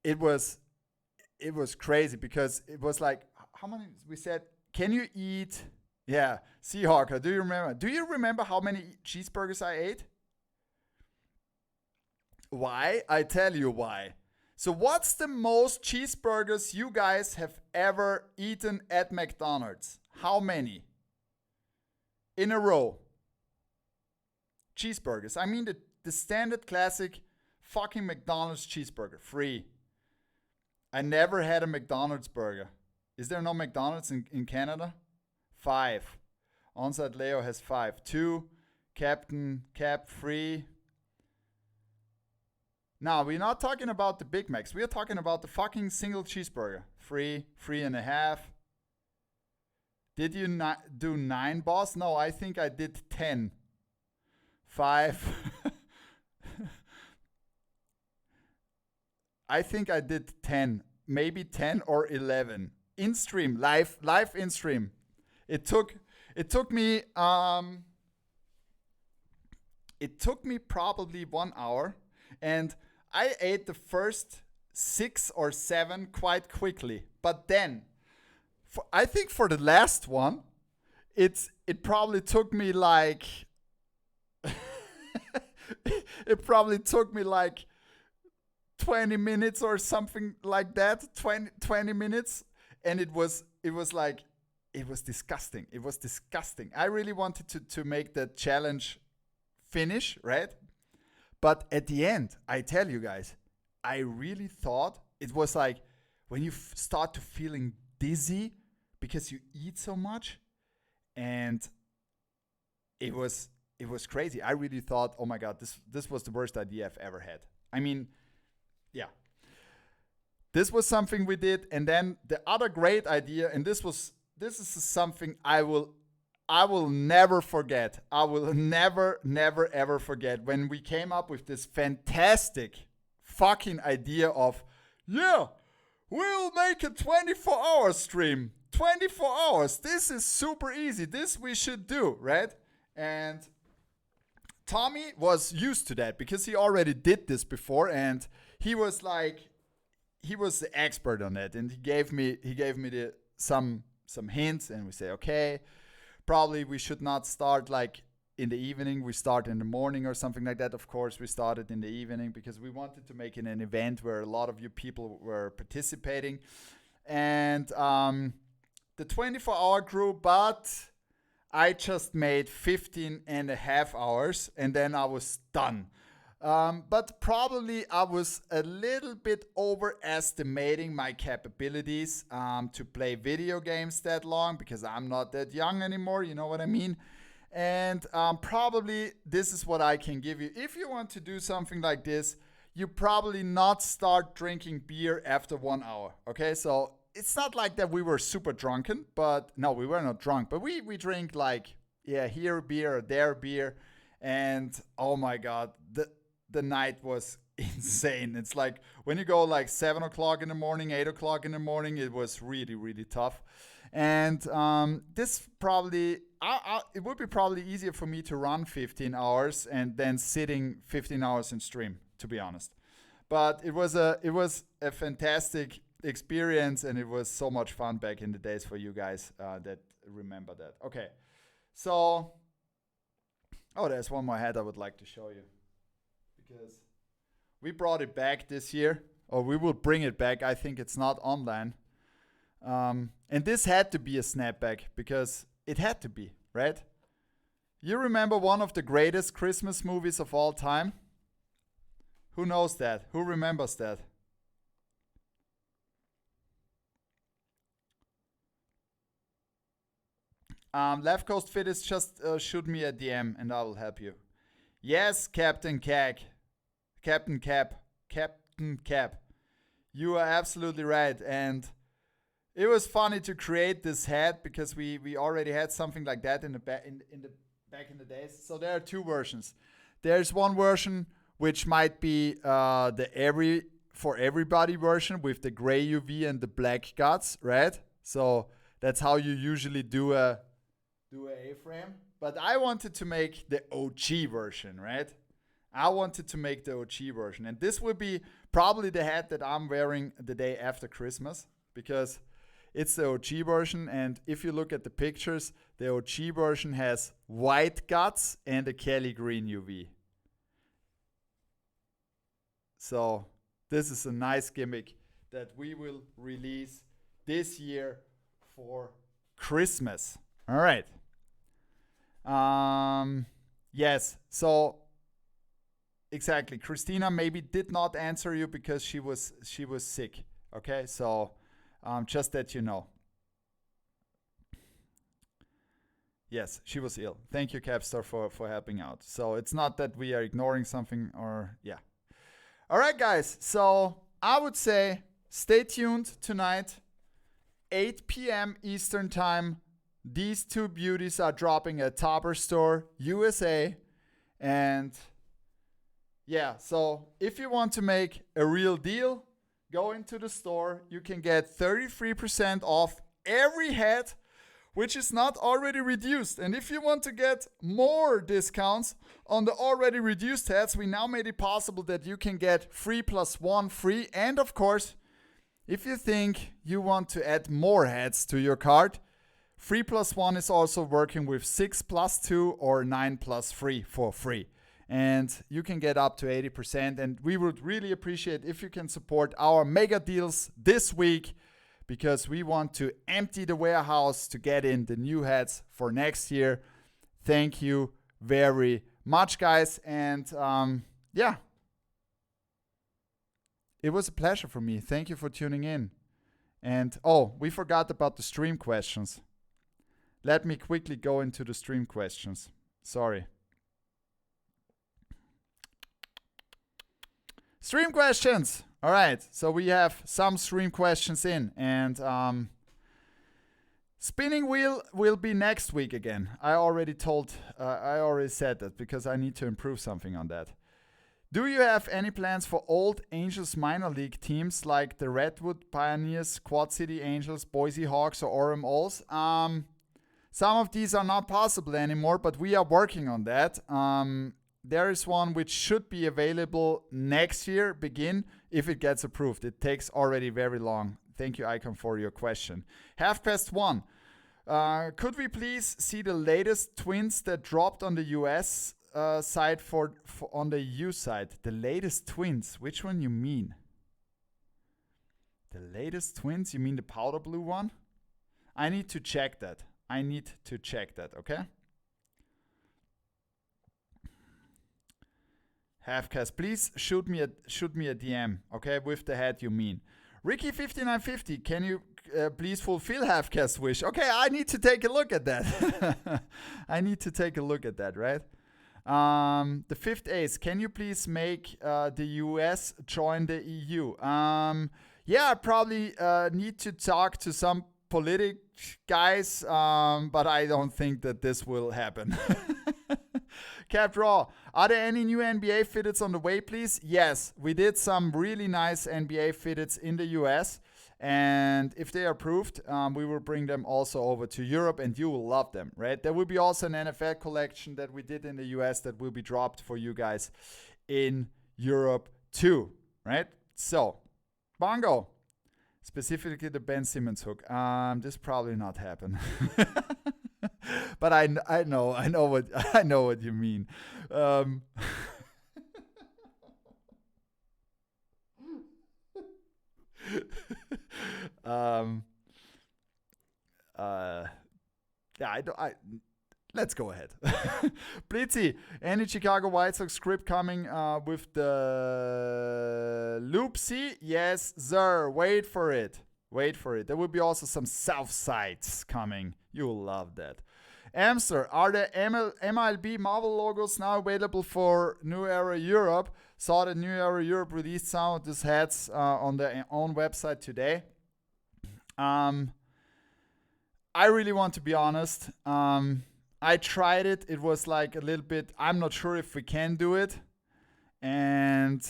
It was crazy because it was like, how many we said, can you eat? Yeah, Seahawker, do you remember? Do you remember how many cheeseburgers I ate? Why? I tell you why. So what's the most cheeseburgers you guys have ever eaten at McDonald's? How many? In a row. Cheeseburgers. I mean the standard classic fucking McDonald's cheeseburger. Free. I never had a McDonald's burger. Is there no McDonald's in Canada? 5. Onside Leo has 5. 2. Captain Cap free. Now, we're not talking about the Big Macs. We are talking about the fucking single cheeseburger. 3, 3.5. Did you not do 9, boss? No, I think I did 10. 5. I think I did 10. Maybe 10 or 11. In stream, live in stream. It took me probably 1 hour, and I ate the first 6 or 7 quite quickly. But then, I think for the last one, it probably took me like it probably took me like 20 minutes or something like that. 20 minutes, and it was like it was disgusting. It was disgusting. I really wanted to make the challenge finish, right? But at the end, I tell you guys, I really thought it was like when you start to feeling dizzy because you eat so much, and it was crazy. I really thought, oh my god, this was the worst idea I've ever had. I mean, yeah. this was something we did. And then the other great idea, and this is something I will never forget. I will never ever forget when we came up with this fantastic fucking idea of, yeah, we'll make a 24-hour stream. 24 hours. This is super easy. This we should do, right? And Tommy was used to that because he already did this before, and he was the expert on it, and he gave me some hints, and we say, okay, probably we should not start like in the evening, we start in the morning or something like that. Of course, we started in the evening because we wanted to make it an event where a lot of you people were participating. And the 24-hour grew, but I just made 15 and a half hours, and then I was done. But probably I was a little bit overestimating my capabilities to play video games that long, because I'm not that young anymore, you know what I mean? And probably this is what I can give you. If you want to do something like this, you probably not start drinking beer after 1 hour, okay? So it's not like that we were super drunken, but no, we were not drunk, but we drink like, yeah, here beer, there beer, and oh my God, the night was insane. It's like when you go like 7 o'clock in the morning, 8 o'clock in the morning, it was really, really tough. And this probably, it would be probably easier for me to run 15 hours and then sitting 15 hours in stream, to be honest. But it was a fantastic experience, and it was so much fun back in the days for you guys that remember that. Okay, so, oh, there's one more hat I would like to show you, because we brought it back this year, or we will bring it back. I think it's not online. And this had to be a snapback, because it had to be, right? You remember one of the greatest Christmas movies of all time? Who knows that? Who remembers that? Left Coast Fittest, just shoot me a DM and I will help you. Yes, Captain Cap. Captain Cap. Captain Cap. You are absolutely right. And it was funny to create this hat because we already had something like that in the back in the days. So there are two versions. There's one version which might be the for everybody version with the gray UV and the black guts, right? So that's how you usually do a A-frame. But I wanted to make the OG version, right? I wanted to make the OG version. And this will be probably the hat that I'm wearing the day after Christmas, because it's the OG version. And if you look at the pictures, the OG version has white guts and a Kelly green UV. So this is a nice gimmick that we will release this year for Christmas. All right. Yes. So exactly. Christina maybe did not answer you because she was sick. Okay. So just that you know. Yes, she was ill. Thank you, Capstar, for helping out. So it's not that we are ignoring something, or yeah. All right, guys. So I would say stay tuned tonight, 8 p.m. Eastern Time. These two beauties are dropping at Topper Store USA. And yeah, so if you want to make a real deal, go into the store. You can get 33% off every hat which is not already reduced. And if you want to get more discounts on the already reduced hats, we now made it possible that you can get 3+1 free. And of course, if you think you want to add more hats to your cart, 3+1 is also working with 6+2 or 9+3 for free. And you can get up to 80%. And we would really appreciate if you can support our mega deals this week, because we want to empty the warehouse to get in the new hats for next year. Thank you very much, guys. And yeah, it was a pleasure for me. Thank you for tuning in. And oh, we forgot about the stream questions. Let me quickly go into the stream questions. Sorry. Stream questions. All right, so we have some stream questions in, and spinning wheel will be next week again. I already said that because I need to improve something on that. Do you have any plans for old Angels minor league teams like the Redwood Pioneers, Quad City Angels, Boise Hawks, or Orem Owls? Some of these are not possible anymore, but we are working on that. There is one which should be available next year, if it gets approved. It takes already very long. Thank you, Icon, for your question. Half past 1. Could we please see the latest twins that dropped on the US side for on the EU side? The latest twins. Which one you mean? The latest twins? You mean the powder blue one? I need to check that. Okay? Halfcast, please shoot me a DM, okay, with the head you mean. Ricky5950, can you please fulfill Halfcast wish? Okay, I need to take a look at that. Right? The fifth ace, can you please make the US join the EU? I probably need to talk to some politic guys, but I don't think that this will happen. Capped Raw, are there any new NBA fitteds on the way, please? Yes, we did some really nice NBA fitteds in the US, and if they are approved, we will bring them also over to Europe, and you will love them, right? There will be also an NFL collection that we did in the US that will be dropped for you guys in Europe too, right? So, Bongo, specifically the Ben Simmons hook. This probably not happen. But I know what you mean. Let's go ahead. Blitzy, any Chicago White Sox script coming with the Loop C? Yes, sir. Wait for it. There will be also some South Sides coming. You'll love that. Amster, are the MLB Marvel logos now available for New Era Europe? Saw that New Era Europe released some of these hats on their own website today. I really want to be honest. I tried it. It was like a little bit, I'm not sure if we can do it. And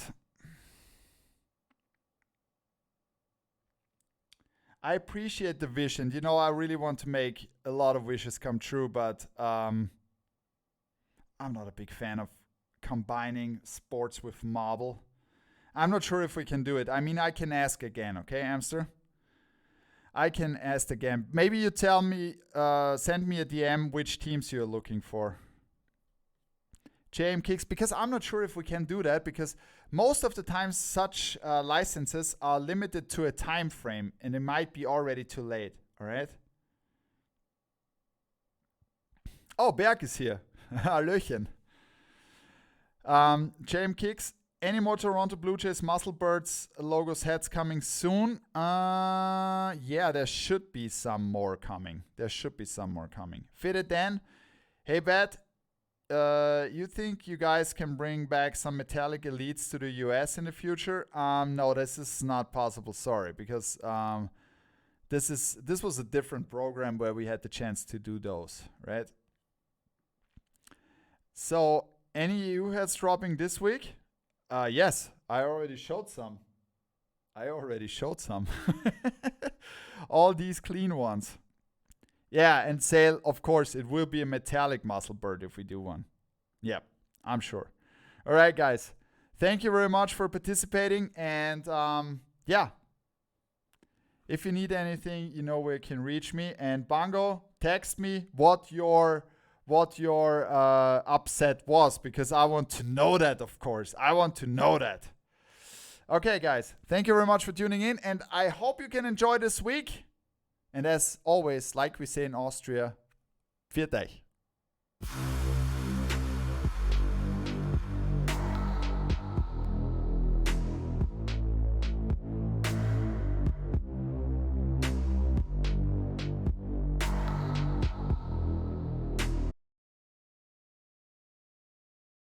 I appreciate the vision. I really want to make a lot of wishes come true, but I'm not a big fan of combining sports with Marvel. I'm not sure if we can do it. I mean, I can ask again, okay, Amster? I can ask again. Maybe you tell me, send me a DM which teams you're looking for. JM Kicks, because I'm not sure if we can do that, because most of the time such licenses are limited to a time frame, and it might be already too late, all right? Oh, Berg is here. Hallöchen. JM Kicks, any more Toronto Blue Jays Muscle Birds logos hats coming soon? Yeah, there should be some more coming. Fitted Dan, hey Bet, you think you guys can bring back some metallic elites to the US in the future? No, this is not possible. Sorry, because this was a different program where we had the chance to do those, right? So, any EU hats dropping this week? Yes, I already showed some. All these clean ones. Yeah, and sale, of course, it will be a metallic muscle bird if we do one. Yep, I'm sure. All right, guys. Thank you very much for participating. And yeah, if you need anything, you know where you can reach me. And Bongo, text me what your upset was, because I want to know that, of course. Okay, guys. Thank you very much for tuning in. And I hope you can enjoy this week. And as always, like we say in Austria, viert euch.